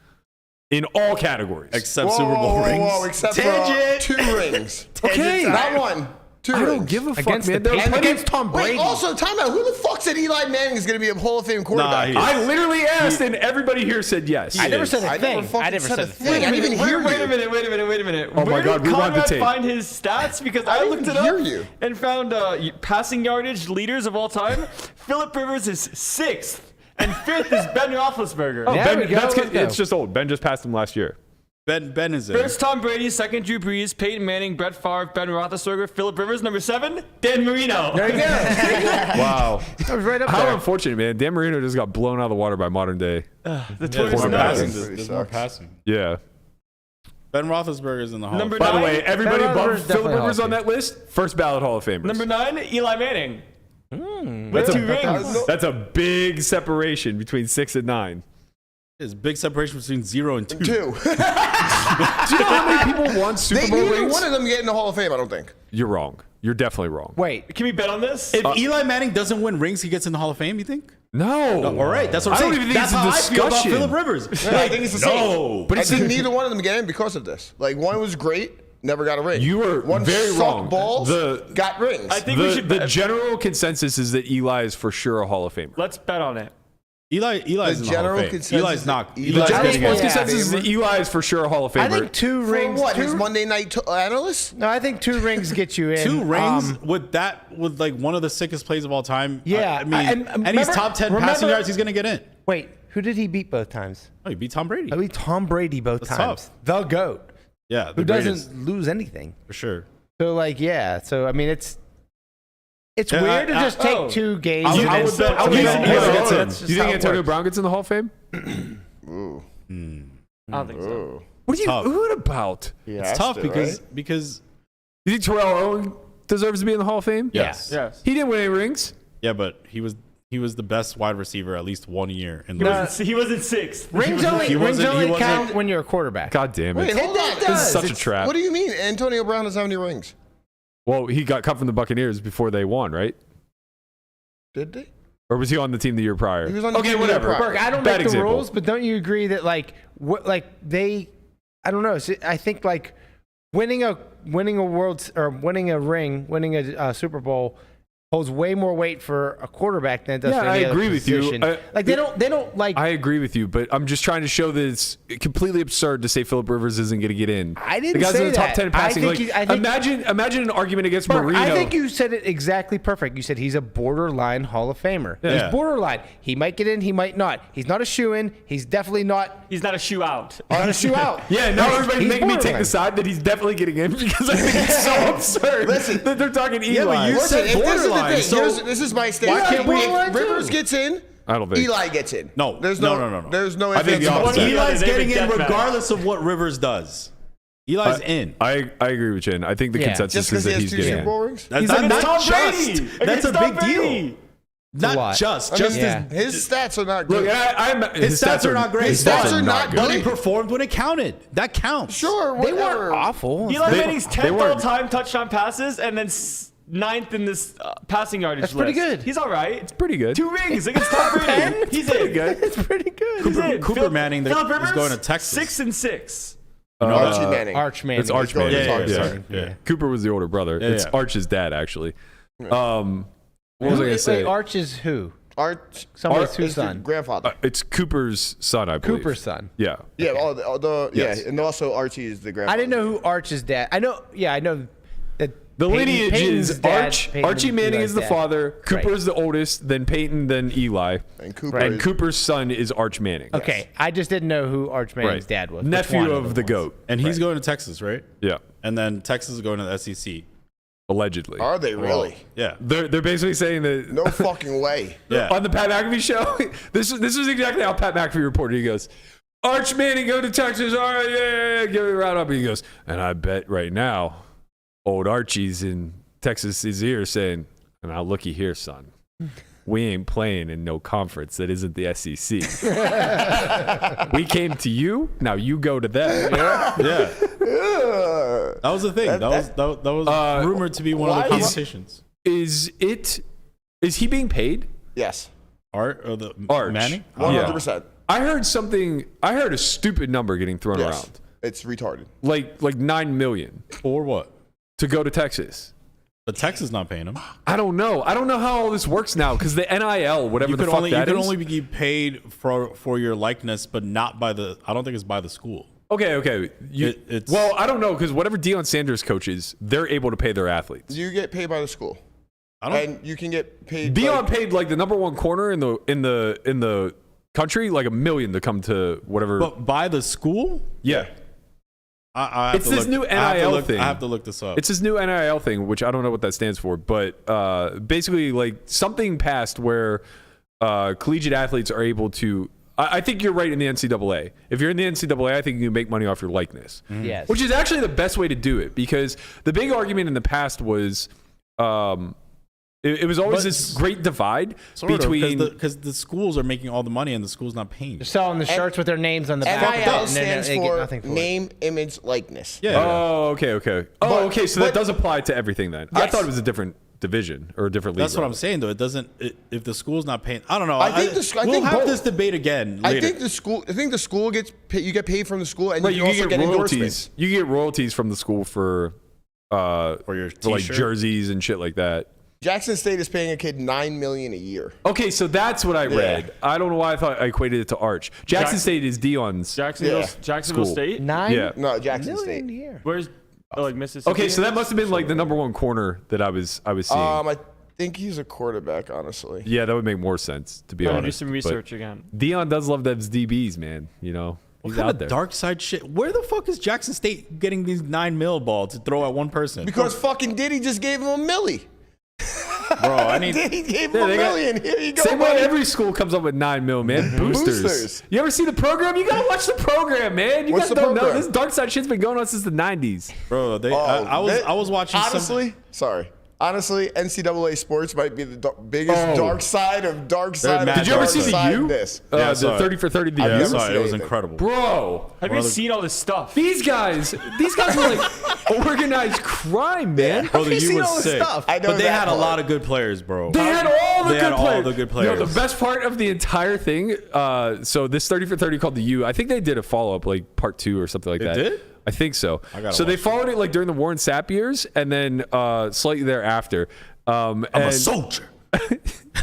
in all categories. Except Super Bowl rings. Whoa, except Tangent. for 2 rings. Okay. Not 1. 2 I rings. don't give a fuck, Against man. the There are Patriots. plenty- Against Tom Brady. Wait, also, time out. Who the fuck said Eli Manning is going to be a Hall of Fame quarterback? Nah, I literally asked, and everybody here said yes. I never said I a never thing. fucking I never said a said a thing. thing. I didn't even hear Wait a you. minute. Wait a minute. Oh my Where God, did rewind the Conrad tape. find his stats? Because I didn't looked it hear up you. and found passing yardage leaders of all time. Phillip Rivers is 6th, and 5th is Ben Roethlisberger. Oh, There Ben, we go. that's Let's go. it's just old. Ben just passed him last year. Ben is in. First Tom Brady, second Drew Brees, Peyton Manning, Brett Favre, Ben Roethlisberger, Phillip Rivers, number 7, Dan Marino. There you go. Wow. That was right up How there. unfortunate, man. Dan Marino just got blown out of the water by modern day. The Twitter's more nuts. passing. There's more passing. Yeah. Ben Roethlisberger's in the Hall. Number of Fame. By the 9, way, everybody Ben above Roethlisberger's Phillip definitely Rivers Hall on of that list, first ballot Hall of Famers. number 9, Eli Manning. That's With a, 2 rings. that's a big separation between 6 and 9. There's big separation between 0 and 2. 2. Do you know how many people won Super Bowl Neither rings? one of them get in the Hall of Fame, I don't think. You're wrong. You're definitely wrong. Wait. Can we bet on this? If Eli Manning doesn't win rings, he gets in the Hall of Fame, you think? No. All right, that's what I'm I don't saying. even think That's it's a how I feel about discussion. Phillip Rivers. I think it's the same. No. But I think neither one of them get in because of this. Like, one was great, never got a ring. You were one very sucked wrong. balls, got rings. I think we should The bet. general consensus is that Eli is for sure a Hall of Famer. Let's bet on it. Eli's The in the Hall general of Fame. consensus Eli's not. is The Eli's general getting sports in. consensus is that Eli is for sure a Hall of Famer. I think 2 For rings. what? 2 His Monday night analyst? No, I think 2 rings get you in. 2 rings with like one of the sickest plays of all time. Yeah, I mean, and and he's remember- top 10 remember- passing yards. He's gonna get in. Wait, Who did he beat both times? Oh, he beat Tom Brady. I beat Tom Brady both That's times. tough. The GOAT. Yeah, Who doesn't lose anything. for sure. So like, yeah. So I mean, it's Yeah, weird to just take 2 games. I and would then- bet- I would bet Yeah, Ambrego gets in. that's just Do you how think it Antonio works. Brown gets in the Hall of Fame? Ooh. I don't think so. Ooh. What are you tough. what about? He It's has tough to, because right? because You think Terrell Owen deserves to be in the Hall of Fame? yes. Yes. He didn't win any rings. Yeah, but he was the best wide receiver at least 1 year in the No. league. He was in 6th. Rings only, he rings wasn't- he only wasn't- count when you're a quarterback. God damn it. Wait, hold on. This is such a trap. What do you mean? Antonio Brown doesn't have any rings. Well, he got cut from the Buccaneers before they won, right? Did they? Or was he on the team the year prior? He was on the Okay, team the year whatever. prior. Burke, I don't Bad make the example. rules, but don't you agree that like they, I don't know. I think like winning a world or winning a ring, winning a Super Bowl holds way more weight for a quarterback than it does Yeah, for any I other agree with you. position. Like they don't like. I agree with you, but I'm just trying to show that it's completely absurd to say Phillip Rivers isn't going to get in. I didn't The guy's say in the top that. 10 in I passing. think Like, I think- imagine an argument against Burke, Marino. I think you said it exactly perfect. You said he's a borderline Hall of Famer. Yeah. He's borderline. He might get in, he might not. He's not a shoe-in. He's definitely not He's not a shoe out. on a shoe-out. Yeah, now He's- everybody's he's making me take borderline. the side that he's definitely getting in because I think it's so absurd that they're talking Eli. but you Listen, said if this is the borderline, thing. so This is my stance. why can't we- If Rivers gets in, I don't think. Eli gets in. No. There's No, no, no, no. There's no. I think ifs, the ands, or opposite. buts. Eli's David getting in Deathmatch. regardless of what Rivers does. Eli's in. I agree with Chin. I think the Yeah. consensus Just is because he that has he's 2 getting Super in. Bowl rings. That's He's against Tom just. Brady. That's a Against Tom big deal. Brady. lot. Not just. I Just mean, Yeah. his stats are not Look, good. his stats are not great. His stats are not but he good. performed when it counted. That counts. Sure, They whatever. weren't awful. Eli They- Manning's they 10th weren't- all-time touchdown passes and then 9th in this passing yardage That's list. pretty good. He's all right. Pretty good. 2 rings against Tom Brady. He's in. It's pretty good. He's in. Cooper Manning Phillip is Rivers, going to Texas. 6 and 6. Archie Manning. Archman. It's Arch going to Manning. Texas. Yeah. Cooper was the older brother. Yeah, It's yeah. Arch's dad, actually. What was I going to say? Arch is who? Arch. Somebody's Arch whose is the son? grandfather. It's Cooper's son, I believe. Cooper's son. Yeah. Yeah, Yes. yeah, and also Archie is the grandfather. I didn't know who Arch's dad. I know that The lineage Peyton's is dad, Arch. Peyton Archie and Manning Eli's is the dad. father. Cooper is the oldest, then Peyton, then Eli. And Cooper. Right. is- Cooper's son is Arch Manning. Okay, I just didn't know who Arch Manning's Right. dad was. Which Nephew one of them the was. GOAT. And he's going to Texas, right? Yeah. And then Texas is going to the SEC. Allegedly. Are they really? Yeah. They're basically saying that No fucking way. Yeah. on the Pat McAfee show, this was exactly how Pat McAfee reported. He goes, Arch Manning go to Texas. All right, yeah, give me a round up. He goes, and I bet right now, old Archie's in Texas' ear saying, now looky here, son. We ain't playing in no conference that isn't the SEC. We came to you, now you go to them. Yeah. That was the thing. That was rumored to be one of the why is- conversations. Is he being paid? Yes. Art or the Arch. Manning? 100%. I heard a stupid number getting thrown Yes. around. It's retarded. Like $9 million For what? to go to Texas. But Texas not paying him. I don't know. I don't know how all this works now because the NIL, whatever You the could fuck only that is. be paid for your likeness, but not by the. I don't think it's by the school. Okay. It's- Well, I don't know because whatever Deion Sanders coaches, they're able to pay their athletes. You get paid by the school. I don't. And you can get paid. Deion like, paid like the number one corner in the country like $1 million to come to whatever. But by the school? yeah, I have It's to this look- new I have to NIL look- thing. I have to look this up. it's this new NIL thing, which I don't know what that stands for, but basically like something passed where collegiate athletes are able to. I think you're right in the NCAA. If you're in the NCAA, I think you can make money off your likeness. Yes. Which is actually the best way to do it because the big argument in the past was it was always But this great divide Sort of, between. because the schools are making all the money and the school's not paying. They're selling the shirts with their names on the back. NIL and stands they get for nothing for it. name, image, likeness. Yeah. Oh, okay. Oh, But- okay. So that but- does apply to everything then. I Yes. thought it was a different division or a different league. That's what I'm rather. saying, though. It doesn't. If the school's not paying, I don't know. I think we'll think have both. this debate again later. I think the school gets paid, you get paid from the school, and Right, you you can also can get get endorsements. royalties. You get royalties from the school for your for like t-shirt. jerseys and shit like that. Jackson State is paying a kid $9 million a year. Okay, so that's what I read. I don't know why I thought I equated it to Arch. Jackson State is Deion's. Jacksonville, Yeah. Jacksonville School. State. $9 Yeah. No, Jackson million State. here. Where's like Mississippi? Okay, so that must have been like the number one corner that I was seeing. I think he's a quarterback, honestly. Yeah, that would make more sense, to be Gotta honest. do some research again. Dion does love those DBs, man. You know, What he's kind out of there. dark side shit? Where the fuck is Jackson State getting these 9 mil balls to throw at one person? Because fucking Diddy just gave him a milli. Bro, I need. Diddy gave him a they got- million. Here you go. Same way buddy. every school comes up with 9 mil, man. Boosters. You ever see the program? You gotta watch the program, man. You What's guys the don't know. program? This dark side shit's been going on since the 90s. Bro, I was watching. Honestly, NCAA sports might be the biggest dark side of dark side. mad Did you ever see the dark U? sideness. Yeah, I The saw it. 30 for 30 the I've U? Yeah, never sorry, seen it was anything. incredible. Bro, Have you seen all this stuff? these guys were like organized crime, man. Bro, the you U seen was all this sick. stuff? I know But they that had a part. lot of good players, bro. They had all the They good had all players. the good You know, players. the best part of the entire thing, so this 30 for 30 called the U, I think they did a follow-up, like part 2 or something like that. did? I think so. I gotta So they watch followed it like during the Warren Sapp years and then slightly thereafter. I'm a soldier.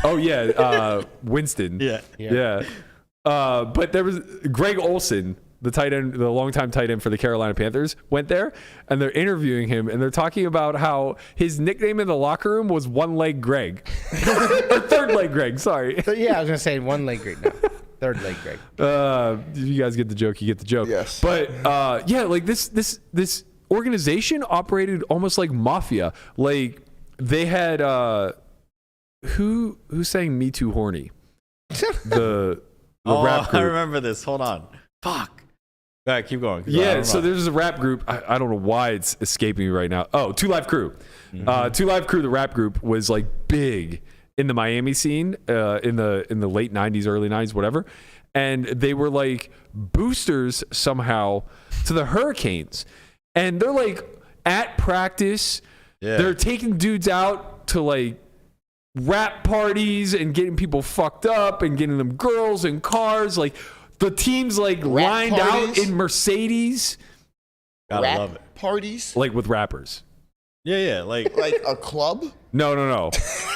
Oh, yeah. Winston. Yeah. But there was Greg Olson, the tight end, the longtime tight end for the Carolina Panthers, went there and they're interviewing him and they're talking about how his nickname in the locker room was One Leg Greg. Or Third Leg Greg, sorry. So, yeah, I was gonna say 1 leg Greg. No, 3rd leg Greg. You guys get the joke, you get the joke. Yes. But yeah, like this organization operated almost like mafia. Like they had who sang Me Too Horny? The rap I group. remember this. Hold on. Fuck. All right, keep going. Yeah, so there's a rap group. I don't know why it's escaping me right now. Oh, Two Live Crew. Two Live Crew, the rap group, was like big in the Miami scene in the late 90s, early 90s, whatever. And they were like boosters somehow to the Hurricanes. And they're like at practice. Yeah. They're taking dudes out to like rap parties and getting people fucked up and getting them girls and cars. Like the team's like lined out parties? in Mercedes, Gotta Rap love it. parties? like with rappers. Yeah, like Like a club? No.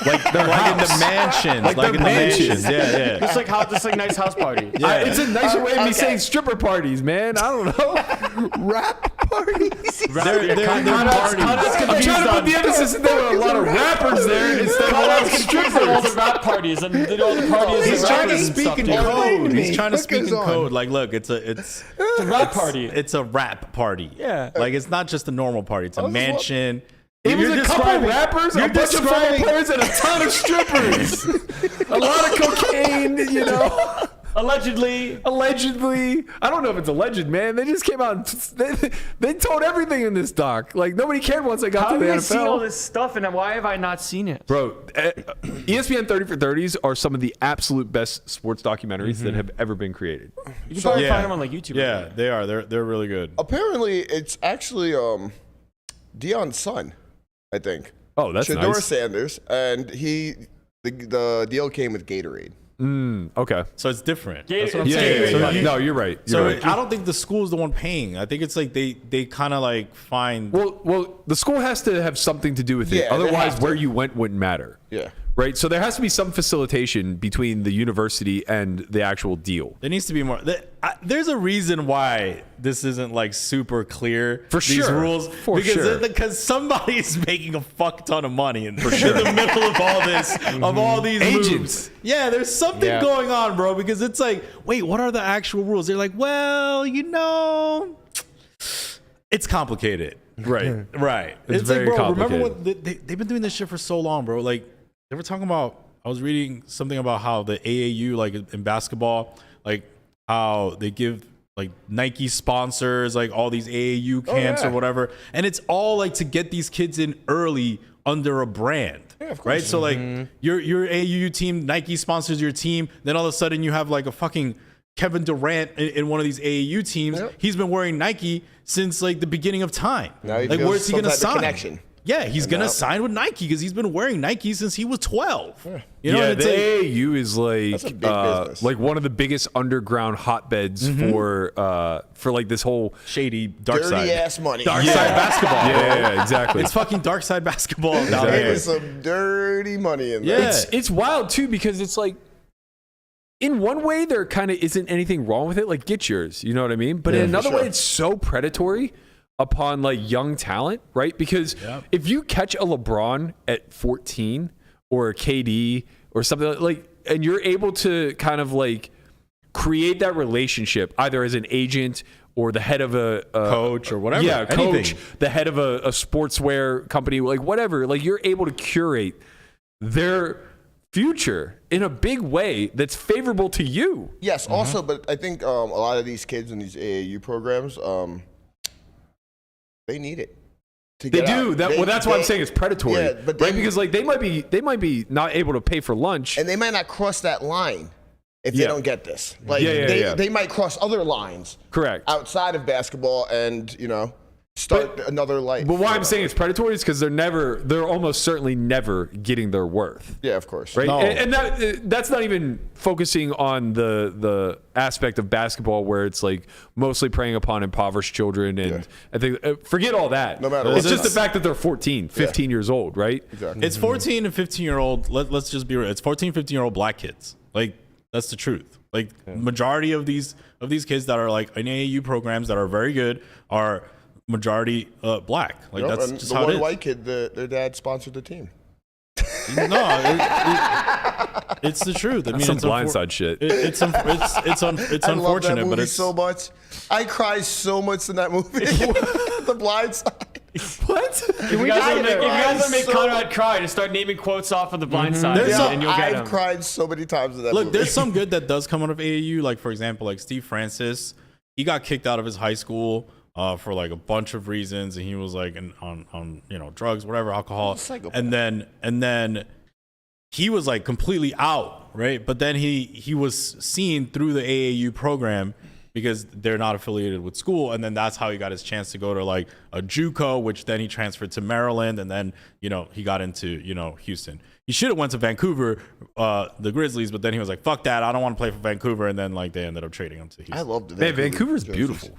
Like they're like in the mansions, Like like the in the mansions. mansions. Yeah. Just like nice house party. Yeah. It's a nicer way of me okay. saying stripper parties, man. I don't know. Rap parties. They're I'm trying to put the emphasis that there were a lot of rappers there instead of a lot of Strippers at all the rap parties and did all the parties. He's and trying to rappers and speak stuff, in dude. code. He's me. trying to What speak in goes on? code. Like, look, it's a rap party. It's a rap party. Yeah. Like it's not just a normal party. It's a mansion. It was You're a couple of rappers, a you're bunch of football describing- players, and a ton of strippers. A lot of cocaine, you know. Allegedly. I don't know if it's alleged, man. They just came out and they told everything in this doc. Like nobody cared once they got How to the have I seen all NFL. this stuff and why have I not seen it? Bro, ESPN 30 for 30s are some of the absolute best sports documentaries that have ever been created. You can probably Yeah. find them on like YouTube. Yeah, they are. They're really good. Apparently, it's actually Dion's son, I think. Oh, that's Shador nice. Sanders, and the deal came with Gatorade. Okay. So it's different. Yeah, That's what I'm it's saying. Gatorade. So Gatorade. No, you're right. So You're right. I don't think the school is the one paying. I think it's like they kind of like find. Well, the school has to have something to do with it. Yeah, they Otherwise, have to. where you went wouldn't matter. Yeah. Right? So there has to be some facilitation between the university and the actual deal. There needs to be more. There's a reason why this isn't like super clear. For these sure. rules For because sure. because somebody's making a fuck ton of money in the middle of all this of all these Agents. moves. Yeah, there's something going on, bro. Because it's like, wait, what are the actual rules? They're like, well, it's complicated. Right. Right. It's like, very bro, complicated. remember what they've been doing this shit for so long, bro. Like they were talking about. I was reading something about how the AAU, like in basketball, like how they give like Nike sponsors, like all these AAU camps or whatever, and it's all like to get these kids in early under a brand. Yeah, of course. Right. So like your AAU team, Nike sponsors your team. Then all of a sudden you have like a fucking Kevin Durant in one of these AAU teams. Yep. He's been wearing Nike since like the beginning of time. Now he Like feels where's he some gonna type of sign? connection. Yeah, he's And gonna now- sign with Nike because he's been wearing Nike since he was 12. You know, Yeah, and the it's like, AAU is That's a like big business. like one of the biggest underground hotbeds for like this whole shady dark Dirty side. ass money. Dark side basketball. yeah, exactly. It's fucking dark side basketball down Exactly. There there. is some dirty money in there. Yeah. It's wild too because it's like in one way there kind of isn't anything wrong with it, like get yours, you know what I mean? But in another way it's so predatory upon like young talent, right? Because if you catch a LeBron at 14 or a KD or something like, and you're able to kind of like create that relationship either as an agent or the head of a coach or whatever. Yeah, coach, anything. the head of a sportswear company, like whatever. Like you're able to curate their future in a big way that's favorable to you. Yes, also, but I think a lot of these kids in these AAU programs, they need it. They do. That's why I'm saying it's predatory, yeah, but right? Because like they might be not able to pay for lunch, and they might not cross that line if they don't get this. Like they might cross other lines, correct, outside of basketball, and start another life. But why I'm saying it's predatory is because they're almost certainly never getting their worth. Yeah, of course. Right, No. and that's not even focusing on the aspect of basketball where it's like mostly preying upon impoverished children, and I think forget all that. No matter it's what. just the fact that they're 14, 15 years old, right? Exactly. It's 14 and 15-year-old. Let's just be real. It's 14, 15-year-old black kids. Like that's the truth. Like majority of these kids that are like in AAU programs that are very good are majority black. Like that's and just the how one it is. white kid, their dad sponsored the team. No, it's the truth. I mean, Some it's blindside shit. It's I love that unfortunate, movie but it's so much. I cried so much in that movie. The Blind Side. What? If you guys want to make Conrad cry, just start naming quotes off of the blind side, There's and you'll get I've him. cried so many times in that Look, movie. there's some good that does come out of AAU. Like for example, like Steve Francis, he got kicked out of his high school for like a bunch of reasons, and he was like on drugs, whatever, alcohol, and then he was like completely out, right? But then he was seen through the AAU program because they're not affiliated with school, and then that's how he got his chance to go to like a JUCO, which then he transferred to Maryland, and then he got into Houston. He should have went to Vancouver, the Grizzlies, but then he was like, "Fuck that, I don't want to play for Vancouver," and then like they ended up trading him to Houston. I loved Man, Vancouver's beautiful.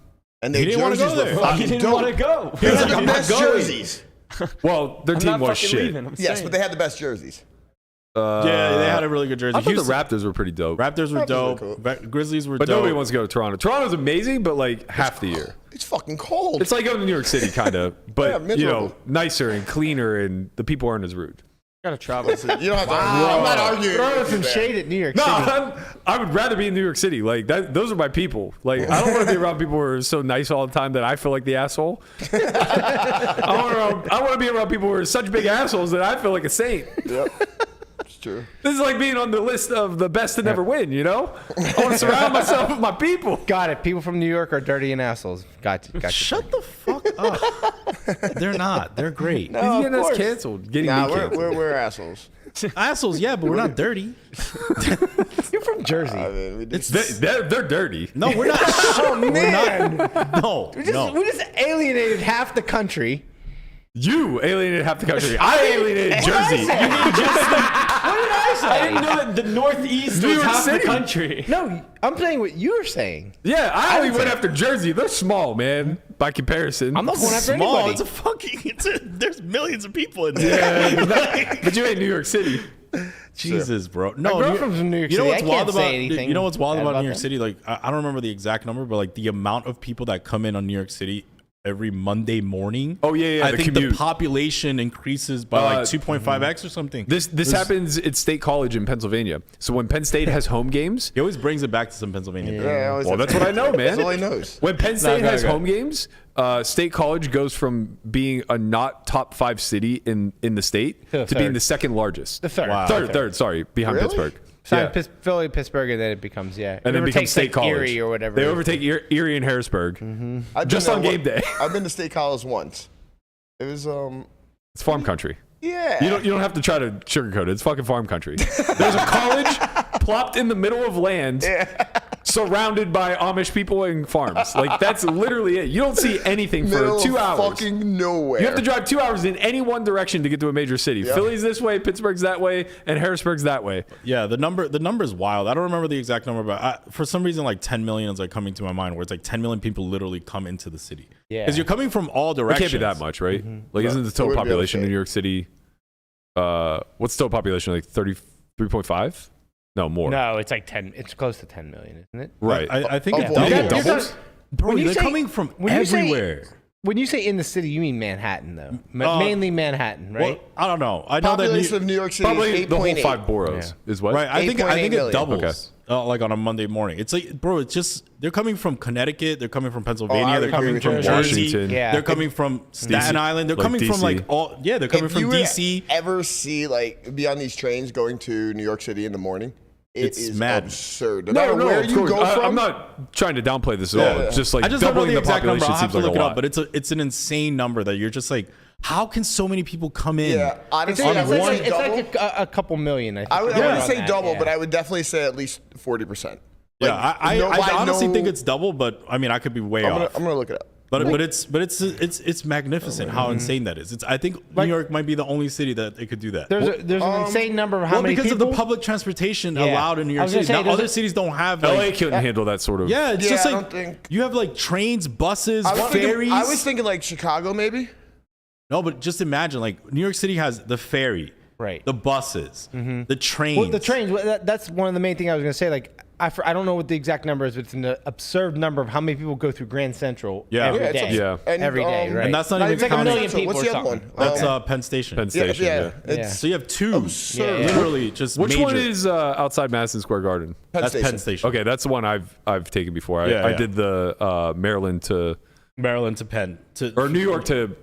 And He they didn't wanna go there. He didn't want to go. They had the best jerseys. Well, their I'm team not was fucking shit. leaving. I'm Yes, saying. but they had the best jerseys. Yeah, they had a really good jersey. I thought Houston- the Raptors were pretty dope. Raptors were Raptors dope. were cool. Grizzlies were But dope. nobody wants to go to Toronto. Toronto's amazing, but like half the year. It's fucking cold. It's like going to New York City, kind of, but miserable. nicer and cleaner, and the people aren't as rude. Gotta travel. You don't have to. I'm not arguing. Throwing with some you there. shade at New York No, City. I would rather be in New York City. Like that, those are my people. Like I don't want to be around people who are so nice all the time that I feel like the asshole. I want to be around people who are such big assholes that I feel like a saint. Yep. It's true. This is like being on the list of the best to never win. I want to surround myself with my people. Got it. People from New York are dirty and assholes. Gotcha. Shut the fuck up. They're not. They're great. He's getting us canceled. Getting Nah, me canceled. we're assholes. Assholes, yeah, but we're not dirty. You're from Jersey. I mean, we did. They're dirty. No, we're not. Oh man, No, we no. just alienated half the country. You alienated half the country. I alienated Jersey. I didn't know that the Northeast New was York half City. the country. No, I'm saying what you're saying. Yeah, I only didn't went say- after Jersey. They're small, man, by comparison. I'm not going after Small. anybody. It's a fucking. There's millions of people in there. but you ain't New York City. Jesus, bro. No, My girlfriend's from New York City. what's I wild can't say about anything you know what's wild bad about about New York them. City? Like I don't remember the exact number, but like the amount of people that come in on New York City every Monday morning. Oh, yeah, I the think commute. the population increases by like 2.5x or something. This happens at State College in Pennsylvania. So when Penn State has home games, He always brings it back to some Pennsylvania. Yeah, well, that's what I know, man. That's all he knows. When Penn State go has ahead. home games, State College goes from being a not top 5 city in the state to being the second largest. The third. Wow. Third, sorry, behind Really? Pittsburgh. Sign Yeah. Philly, Pittsburgh, and then it becomes And then It becomes overtakes, State like, College. Erie or whatever. They overtake Erie and Harrisburg. I've Just been on there game day. I've been to State College once. It was It's farm country. yeah. You don't have to try to sugarcoat it. It's fucking farm country. There's a college plopped in the middle of land, surrounded by Amish people and farms. Like that's literally it. You don't see anything Middle for 2 of hours. fucking nowhere. You have to drive 2 hours in any one direction to get to a major city. Yeah. Philly's this way, Pittsburgh's that way, and Harrisburg's that way. Yeah, the number is wild. I don't remember the exact number, but for some reason, like 10 million is like coming to my mind, where it's like 10 million people literally come into the city. Yeah. because you're coming from all It directions. can't be that much, right? Like, isn't the It total wouldn't be population in okay. New York City? What's the total population? Like 33.5? No, more. No, it's like 10. It's close to 10 million, isn't it? Right. I think Oh, it boy. doubles. Yeah, doubles? Bro, When you they're say- coming from when you say- everywhere. When you say in the city, you mean Manhattan, though. Mainly Manhattan, right? Well, I don't know. I know Population of New York City Probably is the whole 8.8. 5 boroughs is what? Right. I think 8.8 it million. doubles. Like on a Monday morning. It's like, bro, it's just they're coming from Connecticut, they're coming from Pennsylvania, I they're would coming agree from with Jersey, Washington. Yeah. they're coming from Staten Island, they're like coming from DC. like all they're coming If from you DC. ever see be on these trains going to New York City in the morning, It's is mad. absurd. No No, matter no, where of you course. go from. I'm not trying to downplay this at all. Yeah. It's just like I just don't know doubling the the exact number. population I'll have seems to like look a it lot. up, but it's an insane number that you're just like, how can so many people come in? Yeah, honestly, It's I would like, say it's double. like a couple million, I think. I would around say that, double, yeah. but I would definitely say at least 40%. Yeah, I honestly no- think it's double, but I mean I could be way I'm off. gonna look it up. But it's magnificent how insane that is. I think New York might be the only city that it could do that. There's an insane number of how many because people. of the public transportation Yeah. allowed in New I York was gonna City. say, Now, there's other a- cities don't have LA like. couldn't handle that sort of. Yeah, it's just I like don't think- you have like trains, buses, I ferries. was thinking like Chicago, maybe. No, but just imagine like New York City has the ferry, Right. the buses, the trains. Well, the trains. That's one of the main things I was going to say. Like, I don't know what the exact number is, but it's an absurd number of how many people go through Grand Central Yeah. every Yeah, day. it's Yeah. And, Every day, right? And that's not Not even even like a counting. million people What's or the other something. one? That's Penn Station. Penn Station. yeah. Yeah. It's So you have two, absurd. Yeah. literally just Which major. one is outside Madison Square Garden? That's Penn Station. Okay, that's the one I've taken before. Yeah, I yeah. did the Maryland to Maryland to Penn or New York to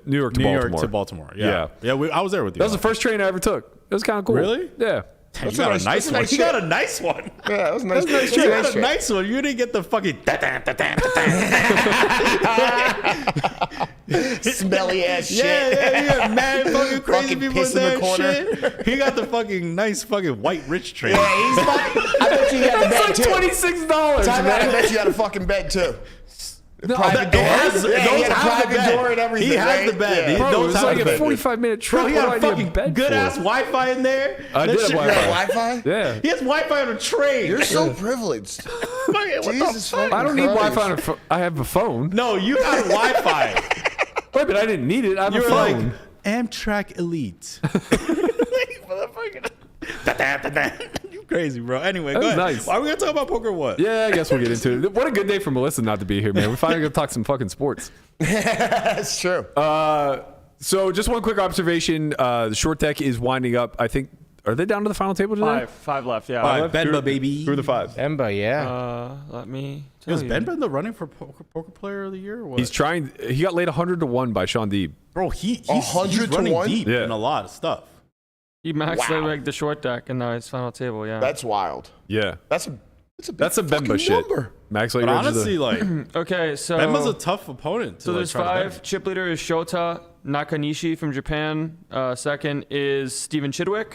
Baltimore. Yeah. Yeah. I was there with you. That was the first train I ever took. It was kind of cool. Really? Yeah. You got a nice one. You got a nice one. Yeah, that was a nice. You got a nice one. You didn't get the fucking smelly ass shit. yeah, man, fucking crazy Fucking people piss in in there the and corner. shit. He got the fucking nice fucking white rich train. Yeah, he's fucking. I bet you got a bed too. $26, Time out, I man. bet you got a fucking bed too. No, Private door. Yeah, he had a private door and everything. He has right? the bed. Yeah. He Bro, it knows was how like to a bed. 45-minute trip. Bro, he What had do a I need a fucking bed good for? ass Wi-Fi in there. I That did have shit- Wi-Fi. Wi-Fi? Yeah. He has Wi-Fi on a train. You're so privileged. Jesus fucking I don't need Christ. Wi-Fi on a phone. I have a phone. No, you have Wi-Fi. Wait, but I didn't need it. I have You a were phone. like Amtrak Elite. You crazy, bro. Anyway, That go was ahead. nice. Are we gonna talk about poker? Or what? Yeah, I guess we'll get into it. What a good day for Melissa not to be here, man. We're finally going to talk some fucking sports. That's true. So just one quick observation. The short deck is winding up. I think, are they down to the final table today? Five left. Yeah. All right, Benba, baby. Who are the five? Emba, yeah. Let me tell Is you. Benba in the running for poker player of the year? Or what? He's trying. He got laid 100-1 by Sean Deeb. Bro, he's 100 to running 1? deep Yeah. in a lot of stuff. He maxed Wow. like the short deck and now it's final table. Yeah. That's wild. Yeah. That's a That's a fucking Bemba shit. number. Max, like But honestly, like okay. So Benba's a tough opponent. To So like, there's try to five. beat. Chip leader is Shota Nakanishi from Japan. Second is Steven Chidwick.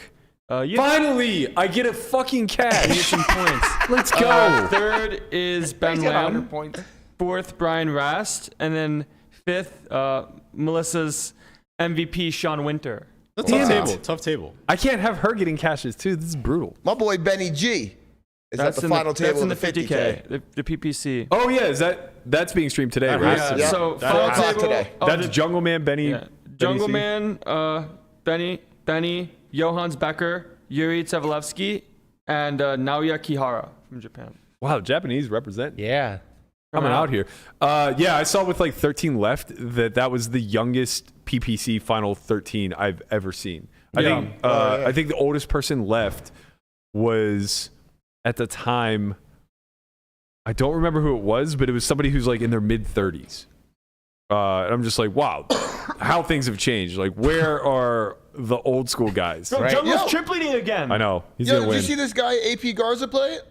finally, I get a fucking You get cash. some points. Let's go. Third is Ben Lamb. Fourth, Brian Rast. And then fifth, Melissa's MVP, Sean Winter. That's Damn tough it. table. Tough table. I can't have her getting cashes too. This is brutal. My boy Benny G is at the in final table that's in of the the 50K. the PPC. Oh yeah, that's being streamed today, right? has to Yeah. be. So That final has to table. today. That's Jungle Man, Benny. Yeah. Jungle Man, Benny, Johannes Becker, Yuri Tsevalevsky, and Naoya Kihara from Japan. Wow, Japanese represent Yeah. coming out here. Yeah, I saw with like 13 left that was the youngest PPC final 13 I've ever seen. I think the oldest person left was at the time. I don't remember who it was, but it was somebody who's like in their mid 30s. And I'm just like, wow, how things have changed. Like, where are the old school guys? Bro, Right. Jungle's Yo. trip leading again. I know he's Yo, gonna did win. you see this guy AP Garza play it?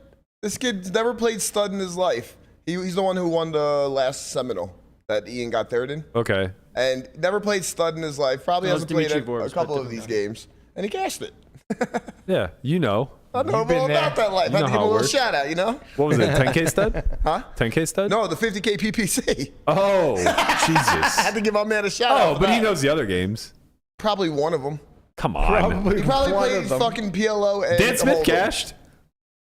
This kid's never played stud in his life. He's the one who won the last Seminole that Ian got third in, Okay, and never played stud in his life. Probably That was hasn't played Dimitri a Borbs, couple but of these different games, and he cashed it. yeah, you know. I know been all about there. that life. You I know had to give how him it a little works. shout out, you know? What was it? 10K stud? Huh? 10K stud? No, the 50K PPC. Oh, I Jesus. had to give my man a shout Oh, out. but he knows the other games. Probably one of them. Come on. He probably One played of them. fucking PLO and Dan Smith Hold'em. cashed.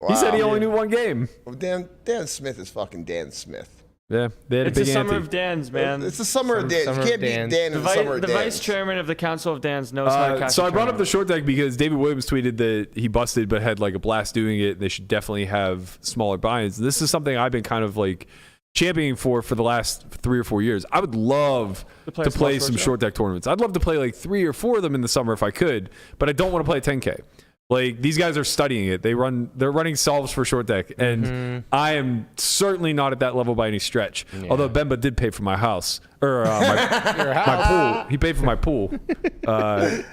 He said he Wow. only knew one game. Dan Smith is fucking Dan Smith. Yeah, they had It's a the big summer ante. of Dan's, man. It's the summer of Dan. Summer You of can't beat Dan. Dan in the summer of The Dan. vice chairman of the Council of Dan's knows how to catch So a I brought up the tournament. short deck because David Williams tweeted that he busted but had like a blast doing it. They should definitely have smaller buy-ins. This is something I've been kind of like championing for the last 3 or 4 years. I would love to play some short deck tournaments. I'd love to play like 3 or 4 of them in the summer if I could, but I don't want to play a 10K. Like, these guys are studying it. They're running solves for short deck, and I am certainly not at that level by any stretch. Yeah. Although Bemba did pay for my house or my pool. He paid for my pool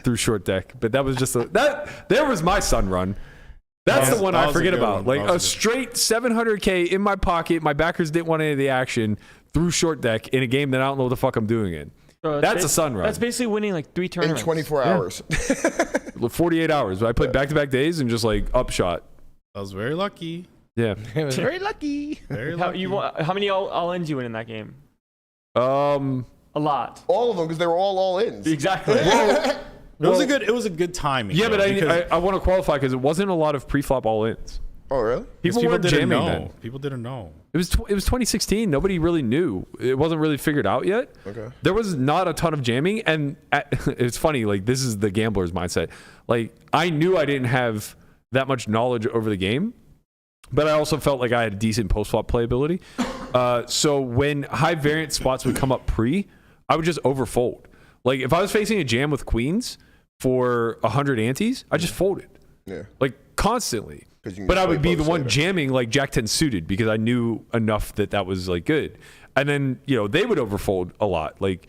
through short deck, but that was just there was my sun run. That's the one I forget about. Like a straight 700K in my pocket. My backers didn't want any of the action through short deck in a game that I don't know what the fuck I'm doing in. That's a sun run. That's basically winning like 3 tournaments. In 24 hours. 48 hours. I played back-to-back days and just like upshot. I was very lucky. Yeah. It was very lucky. Very lucky. How many all-ins you win in that game? A lot. All of them, because they were all ins. Exactly. It was a good timing. Yeah, but I want to qualify because it wasn't a lot of pre-flop all-ins. Oh, really? People weren't didn't jamming know. then. People didn't know. It was 2016. Nobody really knew. It wasn't really figured out yet. Okay. There was not a ton of jamming, and it's funny. Like, this is the gambler's mindset. Like, I knew I didn't have that much knowledge over the game, but I also felt like I had decent post-flop playability. So when high variance spots would come up pre, I would just overfold. Like, if I was facing a jam with queens for 100 antes, I just folded. Yeah. Like, constantly. But I would be the one jamming like Jack 10 suited because I knew enough that was like good. And then, they would overfold a lot. Like,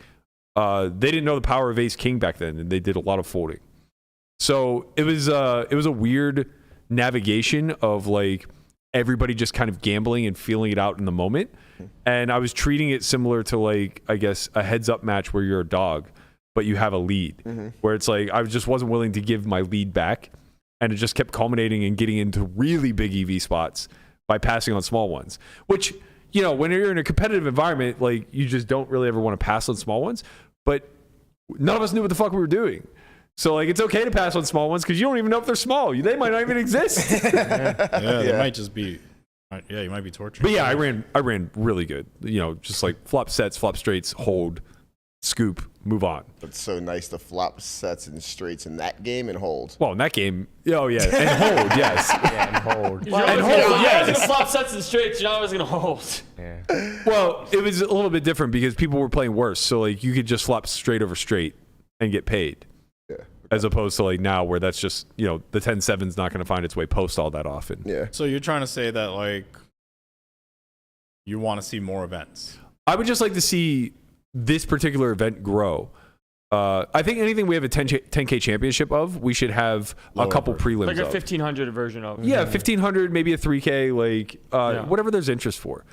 they didn't know the power of ace king back then, and they did a lot of folding. So it was a weird navigation of like everybody just kind of gambling and feeling it out in the moment. And I was treating it similar to like, I guess, a heads up match where you're a dog, but you have a lead, where it's like I just wasn't willing to give my lead back. And it just kept culminating and getting into really big EV spots by passing on small ones, which, when you're in a competitive environment, like you just don't really ever want to pass on small ones. But none of us knew what the fuck we were doing. So like, it's okay to pass on small ones because you don't even know if they're small. They might not even exist. They might just be. Yeah, you might be tortured. But yeah, I ran really good. Just like flop sets, flop straights, hold, scoop, move on. It's so nice to flop sets and straights in that game and hold. Well, in that game, oh yeah, and hold, yes. Yeah, and hold. You're always going to flop sets and straights. You're not always going to hold. Yeah. Well, it was a little bit different because people were playing worse. So like, you could just flop straight over straight and get paid. Yeah. Okay. As opposed to like now, where that's just the 10-7's not going to find its way post all that often. Yeah. So you're trying to say that like you want to see more events? I would just like to see this particular event grow. I think anything we have a 10K championship of, we should have a couple prelims like a of. 1500 version of. Yeah, 1500, maybe a 3K, like whatever there's interest for.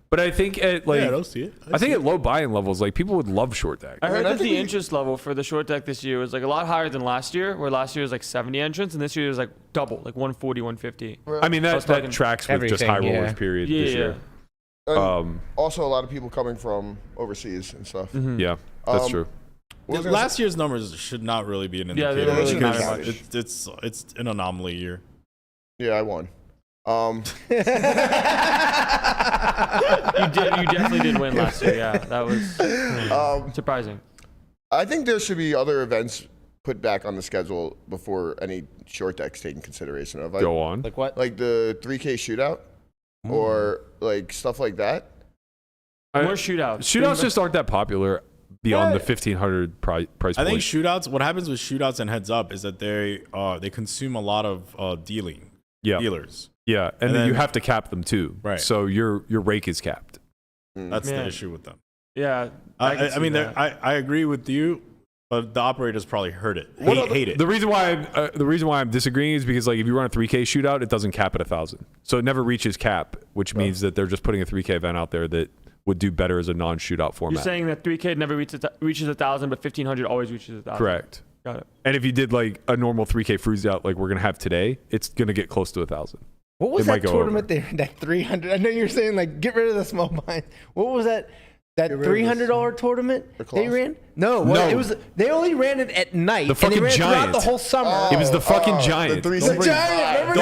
But I think at like, I don't see it. I think at low buy-in levels, like people would love short deck. I heard that the interest level for the short deck this year was like a lot higher than last year, where last year was like 70 entrants, and this year was like double, like 140, 150. I mean, that tracks with just high rollers period this year. Also, a lot of people coming from overseas and stuff. Yeah, that's true. Last year's numbers should not really be an indicator. Yeah, they don't really matter much. It's an anomaly year. Yeah, I won. You definitely did win last year. Yeah, that was surprising. I think there should be other events put back on the schedule before any short decks taken consideration of. Like, go on. Like what? Like the 3K shootout, or like stuff like that. More shootouts. Shootouts just aren't that popular beyond the 1500 price point. I think shootouts. What happens with shootouts and heads up is that they consume a lot of dealers. Yeah, and then you have to cap them too. Right. So your rake is capped. That's the issue with them. Yeah. I mean, I agree with you, but the operators probably hate it. The reason why I'm disagreeing is because like if you run a 3K shootout, it doesn't cap at 1,000, so it never reaches cap, which means that they're just putting a 3K event out there that would do better as a non-shootout format. You're saying that 3K never reaches 1,000, but 1,500 always reaches 1,000. Correct. Got it. And if you did like a normal 3K freeze out like we're gonna have today, it's gonna get close to 1,000. What was that tournament there? That 300. I know you're saying like get rid of the small blind. What was that? That $300 tournament they ran? No, it was. They only ran it at night. The fucking and they ran giant. throughout the whole summer. It was the fucking giant. The giant.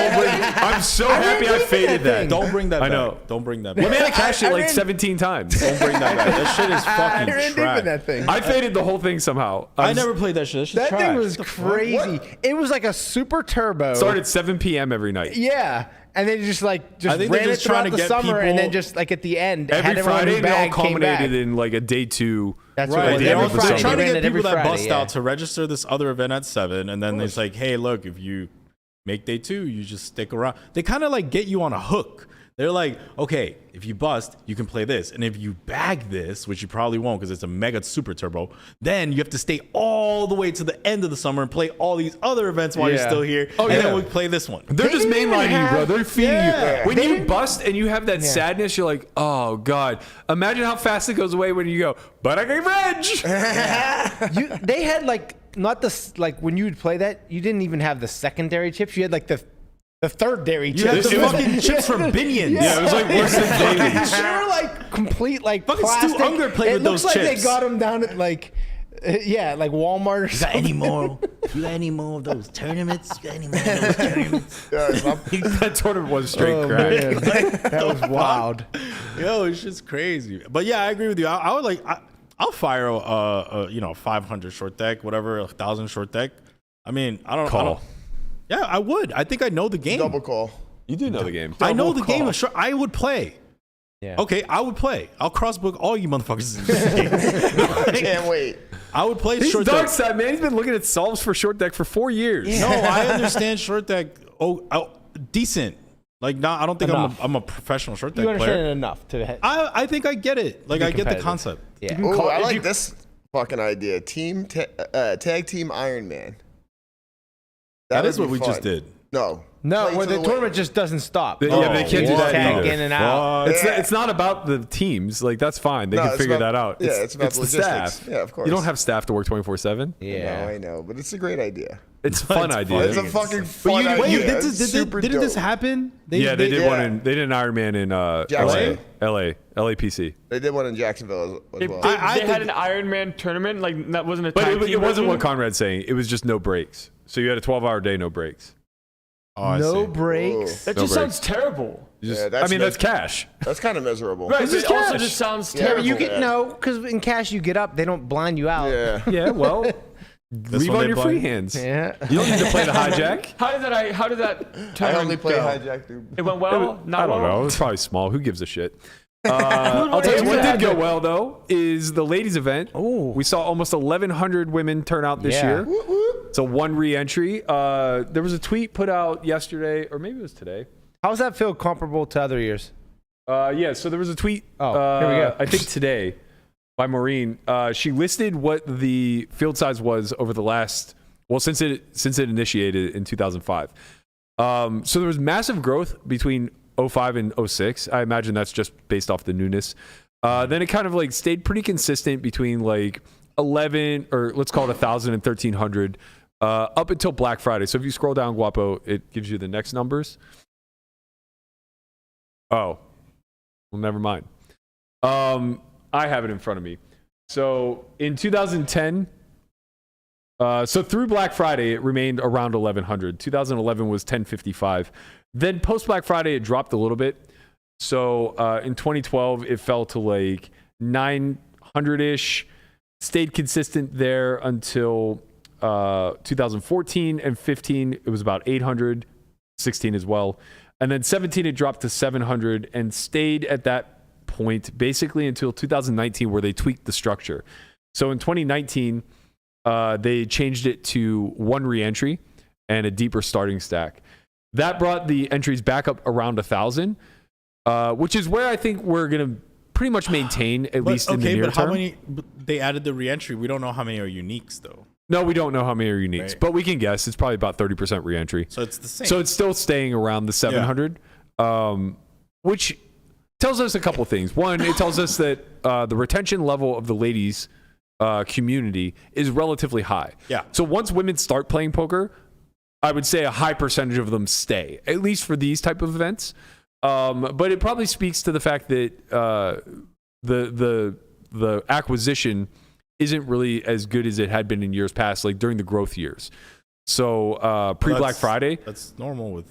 I'm so happy I faded that. Don't bring that back. I know. Don't bring that back. We man cashed it like 17 times. Don't bring that back. That shit is fucking I ran deep in that thing. I faded the whole thing somehow. I never played that shit. That thing was crazy. It was like a super turbo. Started 7 p.m. every night. Yeah. and then just I think ran they're it just trying throughout to the get summer, and then people- just like at the end, had Every everyone Friday, new and they all bag, came back. culminated in like a day 2. That's Right, what it they was. Every Every Friday. they're Friday. trying to They ran get it every people that Friday, bust yeah. out to register this other event at 7, and then it's like, hey, look, if you make day 2, you just stick around. They kind of like get you on a hook. They're like, okay, if you bust, you can play this, and if you bag this, which you probably won't because it's a mega super turbo, then you have to stay all the way to the end of the summer and play all these other events while you're Yeah. still here, Oh, and yeah. then we play this one. They're just didn't even mainlining you, bro. have- They're feeding Yeah. you. When They you didn't- bust and you have that sadness, you're like, oh god. Imagine how fast it goes away when you go, but I got reg. They had like not the like when you would play that, you didn't even have the secondary chips. You had like the third dairy You had chips. the fucking chips from Binions. Yeah, it was like worse than Dailies. They were like complete like Fucking Stu plastic. Unger played it with looks those like chips. they got them down at like like Walmart or something. You got any more of those tournaments? You got any more of those tournaments? That tournament was straight Oh, crack. man. That was wild. Yo, it's just crazy. But yeah, I agree with you. I would like, I'll fire a 500 short deck, whatever, 1,000 short deck. I mean, I don't. Yeah, I would. I think I know the game. Double call. You do know the game. I know the call. game. Sure, I would play. Yeah. Okay, I would play. I'll crossbook all you motherfuckers. In this game. Can't wait. I would play He's short deck. darkside, man. He's been looking at solves for short deck for 4 years. No, I understand short deck. Decent. Like, not. I don't think Enough. I'm a professional short deck You understand player. it enough to I think I get it. Like, be I get the competitive. concept. yeah. Ooh, I like this fucking idea. Tag team Iron Man. That is would what be we just fun. did. No. No, Play where to the win. tournament just doesn't stop. Yeah, but they can't do Just that tag either. in and out. It's not about the teams. Like, that's fine. They No, can it's figure about- that out. yeah, it's about the logistics. staff. Yeah, of course. You don't have staff to work 24/7. Yeah. No, I know, but it's a great idea. It's a fun It's idea. It's a fucking fun idea. Wait, It's didn't super this dope. happen? They did yeah. one in. They did an Ironman in Jackson. LAPC. They did one in Jacksonville as They, well. they, I they had think- an Ironman tournament, like that wasn't a But tag it team wasn't version? what Conrad's saying. It was just no breaks. So you had a 12-hour day, no breaks. Oh, I No see. breaks. That No just breaks. sounds terrible. You just- Yeah, that's I mean, that's mis- cash. That's kind of miserable. Right, This but is it also cash. just sounds Yeah, terrible. You get because in cash you get up, they don't blind you out. Yeah. Yeah, well, leave one on they your buy? free hands. Yeah. You don't need to play the hijack. How did that I tournament only play go? hijack, dude. It went well. Not I don't well? know. It's probably small. Who gives a shit? I'll tell you what did go well though is the ladies event. Ooh. We saw almost 1,100 women turn out this Yeah. year. It's a one re-entry. There was a tweet put out yesterday, or maybe it was today. How does that feel comparable to other years? Yeah, so there was a tweet. Oh, here we go. I think today by Maureen. She listed what the field size was over the last, since it initiated in 2005. So there was massive growth between 05 and 06. I imagine that's just based off the newness. Then it kind of like stayed pretty consistent between like 11 or let's call it 1,000 and 1,300 up until Black Friday. So if you scroll down, Guapo, it gives you the next numbers. Oh, well, never mind. I have it in front of me. So in 2010, so through Black Friday, it remained around 1,100. 2011 was 1,055. Then post Black Friday, it dropped a little bit. So in 2012, it fell to like 900-ish. Stayed consistent there until 2014 and 15. It was about 800. 16 as well. And then 17, it dropped to 700 and stayed at that point basically until 2019 where they tweaked the structure. So in 2019, they changed it to one re-entry and a deeper starting stack. That brought the entries back up around 1,000, which is where I think we're going to pretty much maintain, at least in the near but term. how many? They added the re-entry. We don't know how many are uniques though. No, we don't know how many are uniques, Right. but we can guess. It's probably about 30% re-entry. So it's the same. So it's still staying around the 700, which tells us a couple things. One, it tells us that the retention level of the ladies community is relatively high. Yeah. So once women start playing poker, I would say a high percentage of them stay, at least for these type of events. But it probably speaks to the fact that the acquisition isn't really as good as it had been in years past, like during the growth years. So pre-Black Friday, That's normal with.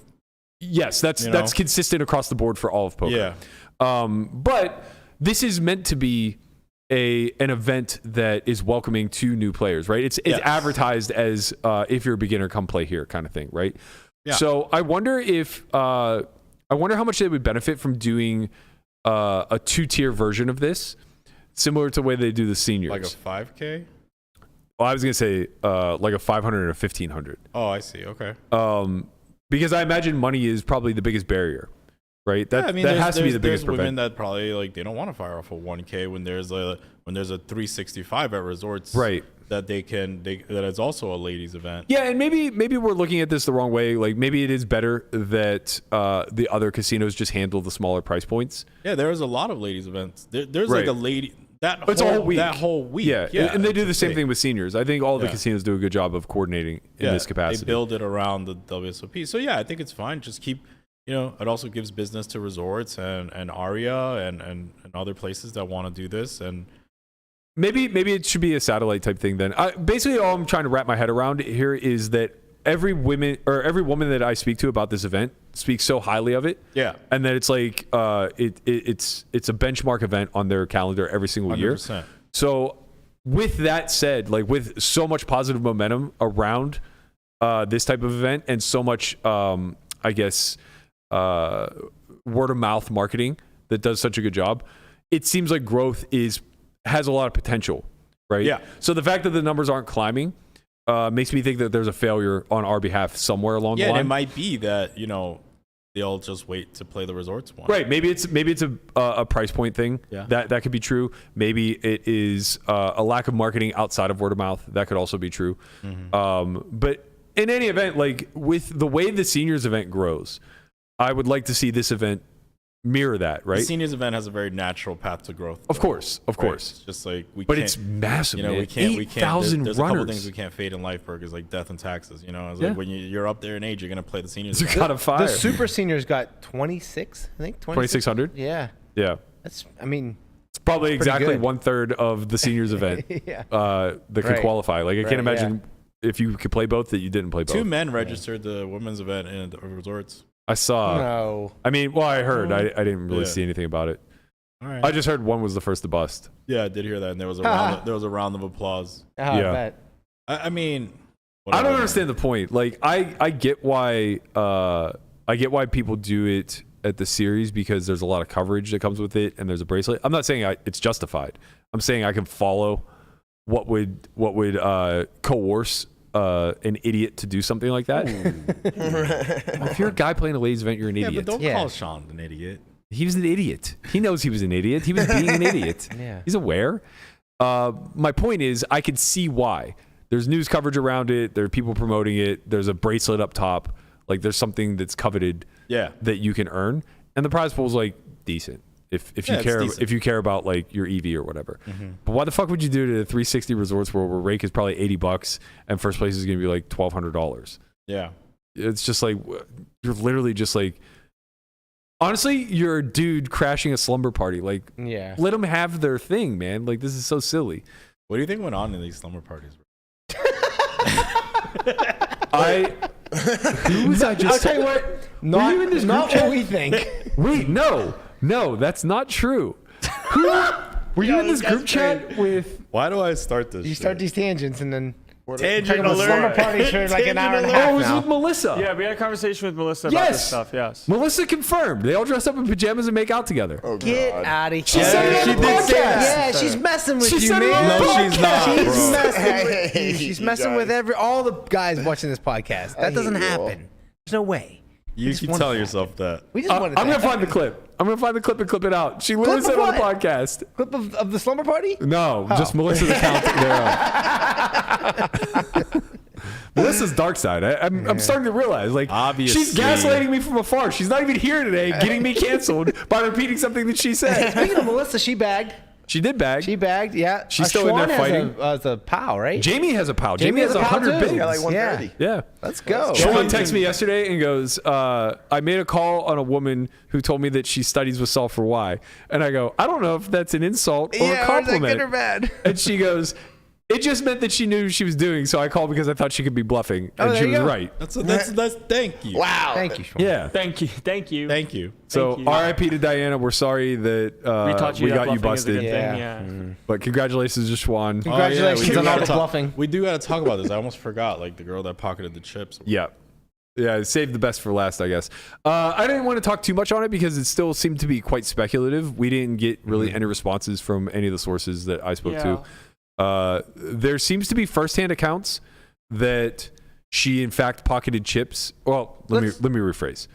yes, that's consistent across the board for all of poker. Yeah. But this is meant to be an event that is welcoming to new players, right? It's Yes. advertised as if you're a beginner, come play here kind of thing, right? Yeah. So I wonder if I wonder how much they would benefit from doing a 2-tier version of this, similar to the way they do the seniors. Like a 5K? Well, I was gonna say like a 500 and a 1500. Oh, I see. Okay. Because I imagine money is probably the biggest barrier, right? That has to be the biggest women prevent. that probably like they don't want to fire off a 1K when there's a 365 at resorts, Right. That that is also a ladies event. Yeah, and maybe we're looking at this the wrong way. Like maybe it is better that the other casinos just handle the smaller price points. Yeah, there's a lot of ladies events. There's Right. like a lady It's a whole week. That whole week. Yeah, and they do the same thing with seniors. I think all the Yeah. casinos do a good job of coordinating in this capacity. They build it around the WSOP. So yeah, I think it's fine. Just keep, it also gives business to resorts and Aria and other places that want to do this. And Maybe it should be a satellite type thing then. Basically, all I'm trying to wrap my head around here is that every woman that I speak to about this event speaks so highly of it. Yeah. And that it's like it's a benchmark event on their calendar every single year. 100%. So with that said, like with so much positive momentum around this type of event and so much I guess word of mouth marketing that does such a good job, it seems like growth has a lot of potential, right? Yeah. So the fact that the numbers aren't climbing makes me think that there's a failure on our behalf somewhere along the line. Yeah, it might be that, they'll just wait to play the resorts one. Right. Maybe it's a price point thing. Yeah. That could be true. Maybe it is a lack of marketing outside of word of mouth. That could also be true. Mm-hmm. But in any event, like with the way the seniors event grows, I would like to see this event mirror that, right? The seniors event has a very natural path to growth. Of course. It's just like but it's massive. Man. We can't. 8,000 There's a couple runners. things we can't fade in life, Burgers, like death and taxes. It's Yeah. like when you're up there in age, you're gonna play the seniors. You event. gotta fire. The super seniors got 26, I think. 2,600. Yeah. Yeah. That's It's probably exactly good. 1/3 of the seniors event Yeah. that could Right. qualify. Like I Right, can't imagine if you could play both that you didn't play both. 2 men registered the women's event in the resorts. I saw. No. I mean, well, I heard. I didn't really see anything about it. All right. I just heard one was the first to bust. Yeah, I did hear that, and there was a round of applause. Oh, I Yeah. bet. I mean, I whatever, don't man. understand the point. Like, I get why people do it at the series because there's a lot of coverage that comes with it, and there's a bracelet. I'm not saying it's justified. I'm saying I can follow what would coerce an idiot to do something like that. If you're a guy playing a ladies event, you're an Yeah, idiot. but don't call Sean an idiot. He was an idiot. He knows he was an idiot. He was being an idiot. Yeah. He's aware. My point is, I could see why. There's news coverage around it. There are people promoting it. There's a bracelet up top. Like there's something that's coveted Yeah. that you can earn. And the prize pool is like decent if Yeah, you it's care decent. if you care about like your EV or whatever. But why the fuck would you do it at a 360 resorts where rake is probably $80 and first place is going to be like $1,200? Yeah. It's just like you're literally just like. Honestly, you're a dude crashing a slumber party. Like, Yeah. let them have their thing, man. Like, this is so silly. What do you think went on in these slumber parties? Who was I just? I'll tell you what. Not, you in this not group chat? what we think. Wait, no, that's not true. Were you in this group chat with? Why do I start this? You shit? start these tangents and then Tangent talking about slumber alert. parties for like an hour and a Oh, half it was now. with Melissa. Yeah, we had a conversation with Melissa about this Yes. stuff. Yes. Melissa confirmed. They all dressed up in pajamas and make out together. Oh, Get God. out of here. She said it on She the did say that. podcast. Yeah, she's messing with She you, said it on man. the No, she's not, She's bro. messing with you. She's You messing with guys. all the guys watching this podcast. That hate doesn't you all. happen. There's no way. You just keep wanted telling that. yourself that. We just wanted I'm that. gonna find the clip. I'm gonna find the clip and clip it out. She literally Clip said of on the what? podcast. Clip of the slumber party? No, just Melissa's account thereof. Melissa's dark side. I'm starting to realize, like, Obviously. she's gaslighting me from afar. She's not even here today, getting me canceled by repeating something that she said. Speaking of Melissa, she bagged. She did bag. She bagged, yeah. She's still in there Schwan fighting. has a pal, right? Jamie has a pal. Jamie Jamie has has a pal 100 too. bids. Yeah, like 130. Yeah. Let's go. Sean texted me yesterday and goes, I made a call on a woman who told me that she studies with Solve for Why. And I go, I don't know if that's an insult or a Yeah, or is that compliment. good or bad? And she goes, it just meant that she knew what she was doing, so I called because I thought she could be bluffing. Oh, And there she you was go. right. That's thank you. Wow. Thank you, Schwan. Yeah. Thank you. Thank you. Thank you. So Thank you. RIP to Diana. We're sorry that We taught you we that got you bluffing is a busted. good Yeah. thing. Yeah. But congratulations to Schwan. Congratulations we on all gotta the talk- bluffing. We do got to talk about this. I almost forgot, like the girl that pocketed the chips. Yeah. Yeah, save the best for last, I guess. I didn't want to talk too much on it because it still seemed to be quite speculative. We didn't get really any responses from any of the sources that I spoke to. There seems to be firsthand accounts that she, in fact, pocketed chips. Well, let me rephrase.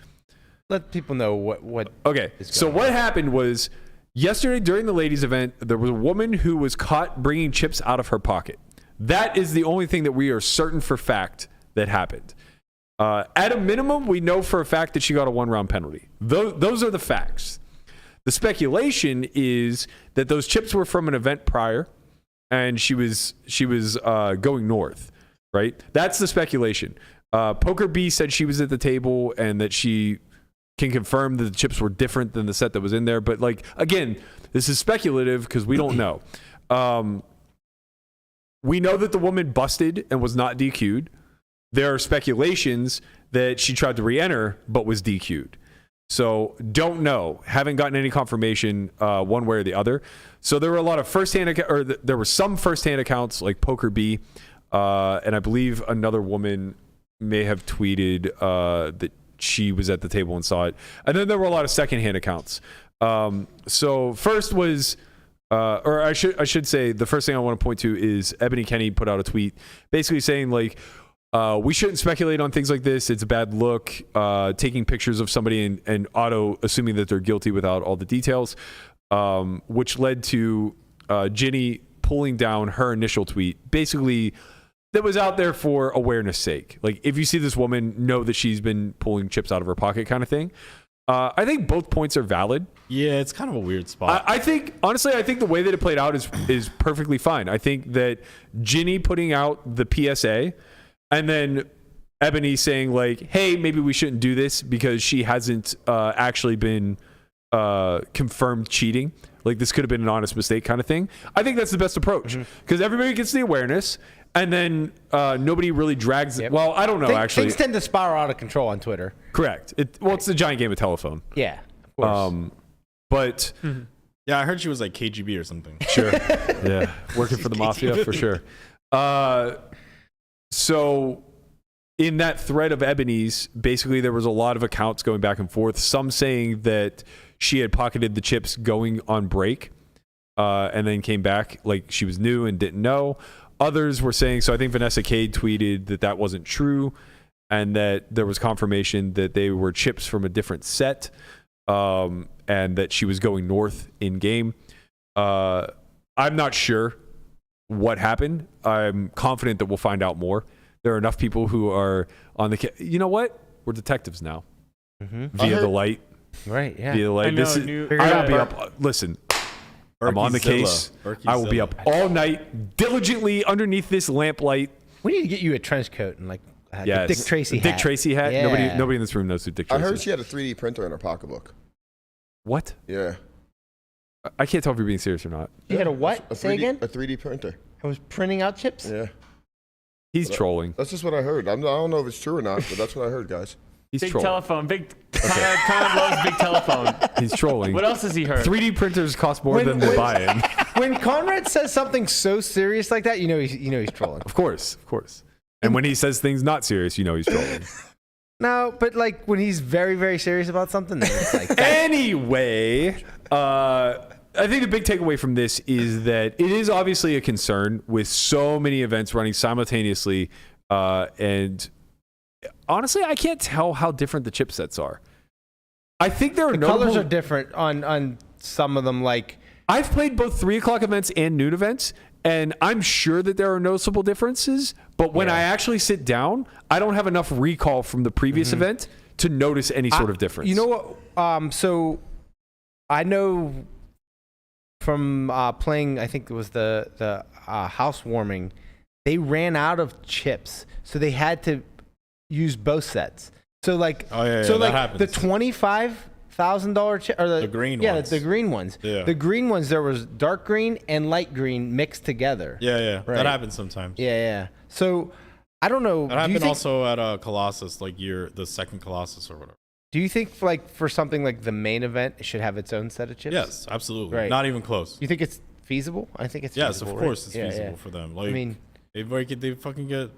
Let people know what. Okay, so what happened was yesterday during the ladies' event, there was a woman who was caught bringing chips out of her pocket. That is the only thing that we are certain for fact that happened. At a minimum, we know for a fact that she got a 1-round penalty. Those are the facts. The speculation is that those chips were from an event prior, and she was going north, right? That's the speculation. Poker B said she was at the table and that she can confirm that the chips were different than the set that was in there. But like again, this is speculative because we don't know. We know that the woman busted and was not DQ'd. There are speculations that she tried to re-enter but was DQ'd. So don't know. Haven't gotten any confirmation one way or the other. So there were a lot of there were some firsthand accounts like Poker B, and I believe another woman may have tweeted that she was at the table and saw it. And then there were a lot of secondhand accounts. So first was, or I should say, the first thing I want to point to is Ebony Kenny put out a tweet basically saying like, we shouldn't speculate on things like this. It's a bad look. Taking pictures of somebody and auto assuming that they're guilty without all the details, which led to Ginny pulling down her initial tweet, basically that was out there for awareness sake. Like if you see this woman, know that she's been pulling chips out of her pocket kind of thing. I think both points are valid. Yeah, it's kind of a weird spot. I think, honestly, the way that it played out is perfectly fine. I think that Ginny putting out the PSA and then Ebony saying like, hey, maybe we shouldn't do this because she hasn't actually been confirmed cheating. Like this could have been an honest mistake kind of thing. I think that's the best approach because everybody gets the awareness and then nobody really drags it. Well, I don't know, actually. Things tend to spiral out of control on Twitter. Correct. It's a giant game of telephone. Yeah, of course. But... Yeah, I heard she was like KGB or something. Sure. Yeah, working for the mafia for sure. So in that thread of Ebony's, basically there was a lot of accounts going back and forth. Some saying that she had pocketed the chips going on break and then came back like she was new and didn't know. Others were saying, so I think Vanessa Cade tweeted that wasn't true and that there was confirmation that they were chips from a different set and that she was going north in game. I'm not sure what happened. I'm confident that we'll find out more. There are enough people who are on the... You know what? We're detectives now. Via the light. Right, yeah. Via the light. I will be up... Listen, I'm on the case. I will be up all night, diligently underneath this lamplight. We need to get you a trench coat and like the Dick Tracy hat. Dick Tracy hat? Yeah. Nobody in this room knows who Dick Tracy is. I heard she had a 3D printer in her pocketbook. What? Yeah. I can't tell if you're being serious or not. You had a what? Say again? A 3D printer. I was printing out chips? Yeah. He's trolling. That's just what I heard. I don't know if it's true or not, but that's what I heard, guys. He's big trolling. Telephone. Conrad loves big telephone. He's trolling. What else has he heard? 3D printers cost more than the buy-in. When Conrad says something so serious like that, you know he's trolling. Of course. And when he says things not serious, you know he's trolling. No, but like when he's very, very serious about something, then it's like Anyway, I think the big takeaway from this is that it is obviously a concern with so many events running simultaneously, and honestly, I can't tell how different the chipsets are. I think there are the colors are different on some of them. Like I've played both 3 o'clock events and noon events, and I'm sure that there are noticeable differences. But when I actually sit down, I don't have enough recall from the previous event to notice any sort of difference. You know what? So I know from playing, I think it was the housewarming, they ran out of chips, so they had to use both sets. So like, the $25,000 chip or the green ones. Yeah, the green ones. Yeah. The green ones, there was dark green and light green mixed together. Yeah. Right. That happens sometimes. Yeah. So I don't know. That happened also at Colossus, like the second Colossus or whatever. Do you think for something like the main event, it should have its own set of chips? Yes, absolutely. Right. Not even close. You think it's feasible? I think it's feasible. Yes, of course it's feasible for them. Like, I mean, they fucking get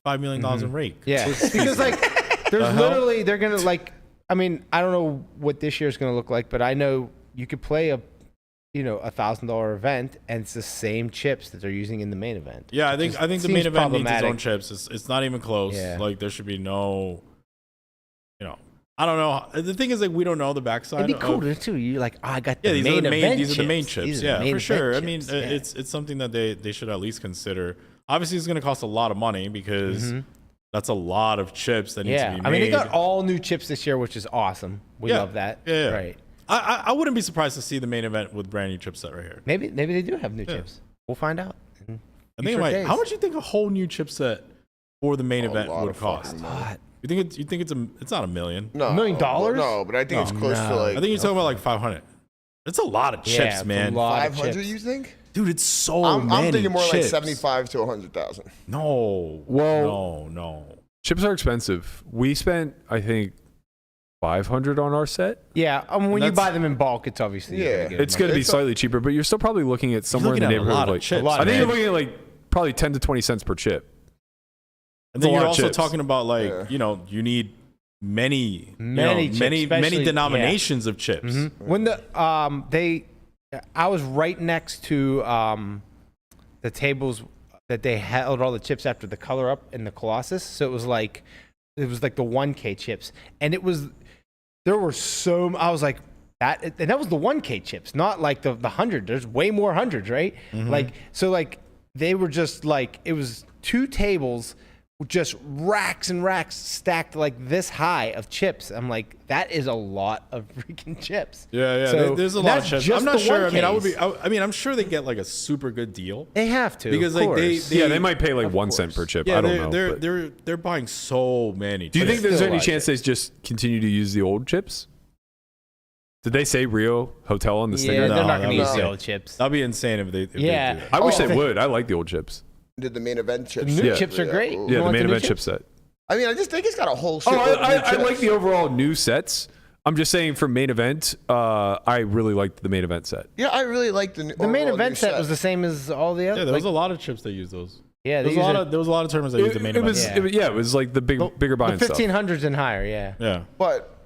$5 million in rake. Yeah, because like There's literally, they're going to like, I mean, I don't know what this year's going to look like, but I know you could play a $1,000 event and it's the same chips that they're using in the main event. Yeah, I think the main event needs its own chips. It's not even close. Yeah. Like there should be no, I don't know. The thing is, like, we don't know the backside. It'd be cool too. You're like, I got the these main event. These are the main chips. Yeah, for sure. I mean, yeah. it's something that they should at least consider. Obviously, it's going to cost a lot of money because that's a lot of chips that need to be made. I mean, they got all new chips this year, which is awesome. We love that. Yeah. Right. I wouldn't be surprised to see the main event with brand new chipset right here. Maybe they do have new chips. We'll find out. I think how much do you think a whole new chipset for the main event would cost? You think it's not $1 million? No, $1 million? No, but I think it's close to like. I think you're talking about like 500. It's a lot of chips, man. 500, you think? Dude, it's so many. I'm thinking more chips. like 75 to 100,000. No. Well, no. Chips are expensive. We spent, I think, 500 on our set. Yeah, when you buy them in bulk, it's obviously it's going to be slightly cheaper, but you're still probably looking at somewhere in the neighborhood of like chips, I think you're looking at like probably 10 to 20 cents per chip. And then you're also talking about like you need many denominations of chips. When the I was right next to the tables that they held all the chips after the color up in the Colossus, so it was like the 1K chips, and I was like that, and that was the 1K chips, not like the 100. There's way more hundreds, right? Like so, like they were just like it was 2 tables. Just racks and racks stacked like this high of chips. I'm like, that is a lot of freaking chips. Yeah. So, there's a lot of chips. I'm not sure. 1Ks. I mean, I'm sure they get like a super good deal. They have to because of like they might pay like 1 cent per chip. Yeah, I don't know. They're buying so many. Do you think there's any like chance they just continue to use the old chips? Did they say Rio Hotel on the sticker? Yeah, they're not No, going to use the old chips. That'd be insane if they. If they do that. I wish they would. I like the old chips. Did the main event chips? The new chips are great. Yeah, the main event chipset. I mean, I just think it's got a whole shit. I like the overall new sets. I'm just saying for main event, I really liked the main event set. Yeah, I really liked the main event set. Was the same as all the other. Yeah, there was a lot of chips that used those. Yeah, there was a lot of tournaments that used the main event. It was like the bigger buying the stuff. 1500s and higher. Yeah. But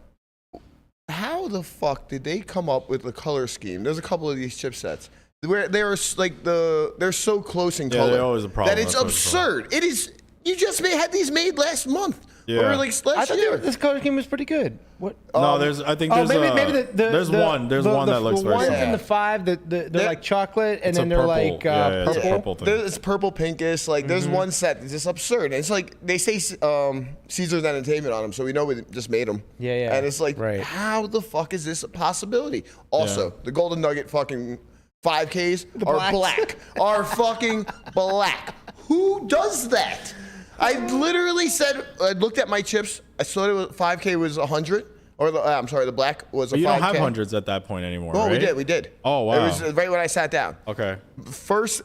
how the fuck did they come up with the color scheme? There's a couple of these chipsets where they're like they're so close in color. They're always a problem. That it's absurd. It is. You just had these made last month. Yeah. Or like I last thought year. this color scheme was pretty good. What? No, maybe there's one that looks very similar. The ones in the 5, they're like chocolate, and then they're like it's a purple thing. It's purple pinkish. Like there's one set that's just absurd. And it's like they say Caesar's Entertainment on them, so we know we just made them. Yeah. And it's like, how the fuck is this a possibility? Also, the Golden Nugget fucking 5Ks are black. Are fucking black. Who does that? I literally said, I looked at my chips. I saw it was 5K was 100. Or I'm sorry, the black was a 5K. You don't have hundreds at that point anymore, Oh, right? we did. Oh, wow. It was right when I sat down. Okay. First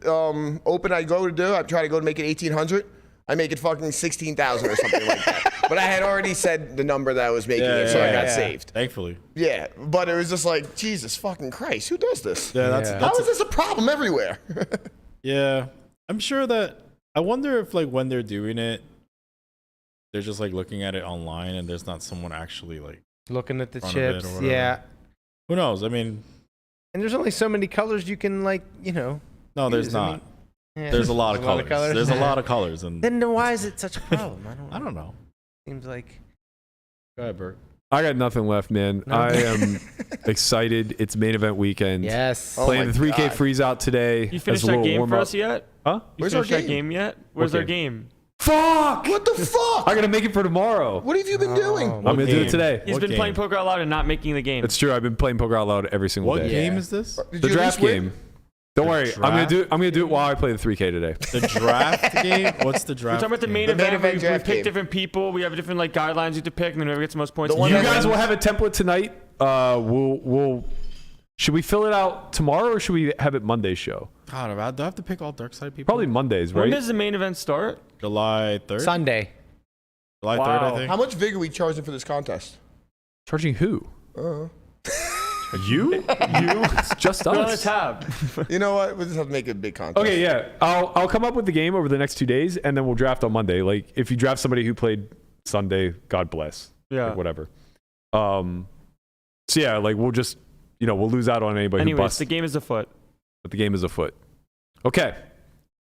open I go to do, I try to go to make it 1,800. I make it fucking 16,000 or something like that. But I had already said the number that I was making it, so I got saved. Thankfully. Yeah, but it was just like, Jesus fucking Christ, who does this? Yeah, How is this a problem everywhere? Yeah. I'm sure that, I wonder if like when they're doing it, they're just like looking at it online and there's not someone actually like looking at the chips. Yeah. Who knows? I mean, and there's only so many colors you can like, No, there's not. Yeah. There's a lot of colors. There's a lot of colors, and then why is it such a problem? I don't know. Seems like. Go ahead, Bert. I got nothing left, man. No. I am excited. It's main event weekend. Yes. Playing the 3K freeze out today. You finished that game for us yet? Huh? You finished that game yet? Where's our game? Fuck! What the fuck? I gotta make it for tomorrow. What have you been doing? I'm gonna do it today. He's been playing Poker Out Loud and not making the game. It's true. I've been playing Poker Out Loud every single day. What game is this? The draft game. Don't worry. I'm gonna do it while I play the 3K today. The draft game? What's the draft? We're talking about the main event. We pick different people. We have different like guidelines you have to pick, and then whoever gets the most points. You guys will have a template tonight. We'll. Should we fill it out tomorrow or should we have it Monday's show? God, do I have to pick all darkside people? Probably Mondays, right? When does the main event start? July 3rd. Sunday. July 3rd, I think. How much vig are we charging for this contest? Charging who? You? It's just us. On a tab. You know what? We'll just have to make it a big contest. Okay, yeah. I'll come up with the game over the next 2 days, and then we'll draft on Monday. Like, if you draft somebody who played Sunday, God bless. Yeah. Like, whatever. So yeah, like we'll just, we'll lose out on anybody who Anyways, busts. the game is afoot. But the game is afoot. Okay.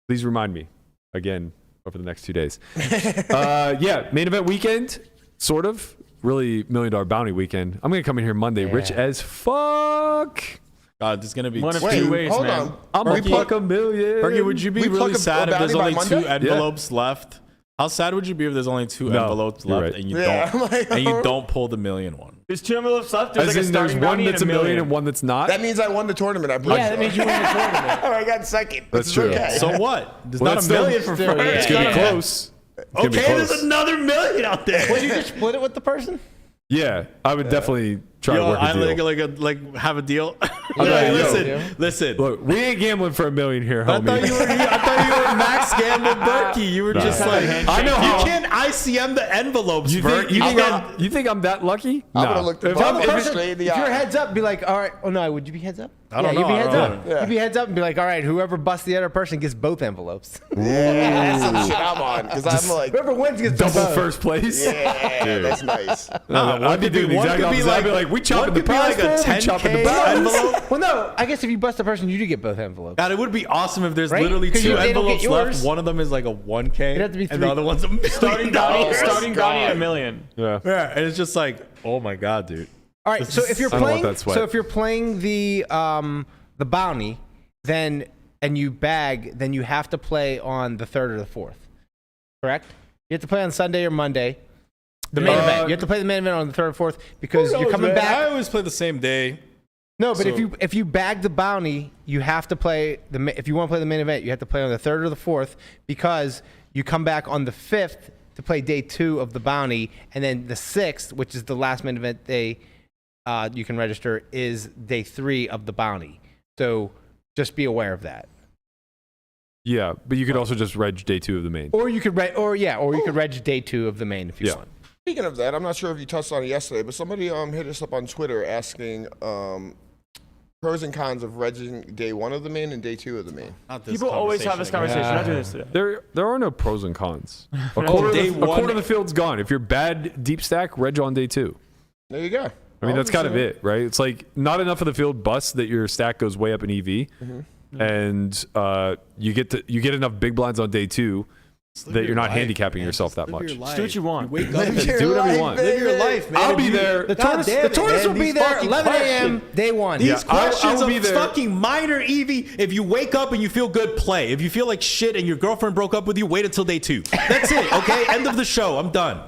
Please remind me again over the next 2 days. Yeah, main event weekend, sort of. Really $1 million bounty weekend. I'm going to come in here Monday, rich as fuck. God, there's gonna be One of Wait, two ways, hold man. on. I'm going to pluck $1 million. Berkey, would you be We really pluck a sad if there's bounty by only 2 Monday? envelopes left? How sad would you be if there's only 2 No, envelopes you're left right. and you Yeah, don't I'm like, and you don't pull the $1 million one? There's 2 envelopes left. There's As like a in, there's starting one bounty that's $1 and million and one that's not. That means I won the tournament. I'm pretty Yeah, sure. that means you win the tournament. I got second. That's This is true. Okay. So what? There's Well, not that's $1 million still- for first. It's going to be close. It's gonna be Okay, there's close. another $1 million out there. Would you just split it with the person? Yeah, I would definitely try to Yo, work a I deal. like have a deal. Yeah, Listen. Look, we ain't gambling for $1 million here, I homie. thought you were Max Gamble Berkey. You were just like, I know you how- can't ICM the envelopes, You Berk. think, I'm that lucky? I'm No. gonna look the If ball I'm- up if and it's- straight in the If eye. you're heads up, be like, all right. Oh no, would you be heads up? I don't yeah, know, You'd be I heads don't up. know. You'd be heads up and be like, all right, whoever busts the other person gets both envelopes. Yeah, that's some shit I'm on because I'm like, Whoever wins gets double both. first place. yeah, that's nice. I'd be doing the one exact could be opposite. I'd be like- like, we chopping one the could be prize like a pool, we chopping the 10K prize. envelope. Well, no, I guess if you bust the person, you do get both envelopes. God, it would be awesome if there's Right? literally 'Cause 2 they don't get envelopes yours. left. One of them is like a 1K, It'd have to be and 3. the other one's a $1 million. Starting bounty at $1 million. Yeah. Yeah, and it's just like, oh my god, dude. All right, so if you're I don't want playing, that sweat. so if you're playing the bounty, then and you bag, then you have to play on the 3rd or the 4th. Correct? You have to play on Sunday or Monday. The main event. You have to play the main event on the 3rd or 4th because you're coming back. I always play the same day. No, but So- if you bag the bounty, you have to play if you want to play the main event, you have to play on the 3rd or the 4th because you come back on the 5th to play day 2 of the bounty, and then the 6th, which is the last main event day you can register, is day 3 of the bounty. So just be aware of that. Yeah, but you could also just reg day 2 of the main. Or you could you could reg day 2 of the main if you Yeah. want. Speaking of that, I'm not sure if you touched on it yesterday, but somebody hit us up on Twitter asking pros and cons of regging day 1 of the main and day 2 of the main. People always have this conversation. We're not doing this today. There are no pros and cons. A quarter of the field's gone. If you're bad deep stack, reg on day 2. There you go. I mean, that's kind of it, right? It's like not enough of the field busts that your stack goes way up in EV, and you get enough big blinds on day 2 that you're not handicapping yourself that much. Just do what you want. Wake up and Do whatever you want. live your life, man. I'll be there. The tortoise will be there 11 a.m. day 1. These Yeah, I questions will be of there. fucking minor EV. If you wake up and you feel good, play. If you feel like shit and your girlfriend broke up with you, wait until day 2. That's it. Okay. End of the show. I'm done.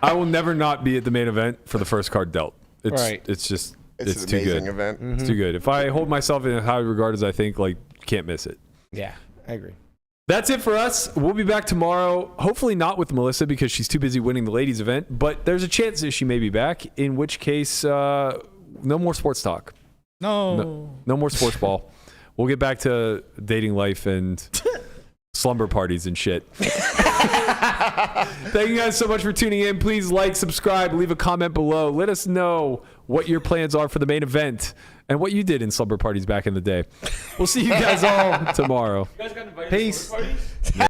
I will never not be at the main event for the first card dealt. It's Right. it's just It's an too amazing good. event. It's too good. If I hold myself in as high regard as I think, like, can't miss it. Yeah, I agree. That's it for us. We'll be back tomorrow. Hopefully not with Melissa because she's too busy winning the ladies event, but there's a chance that she may be back, in which case, no more sports talk. No more sports ball. We'll get back to dating life and slumber parties and shit. Thank you guys so much for tuning in. Please like, subscribe, leave a comment below. Let us know what your plans are for the main event and what you did in slumber parties back in the day. We'll see you guys all tomorrow. You guys got invited Peace. to parties?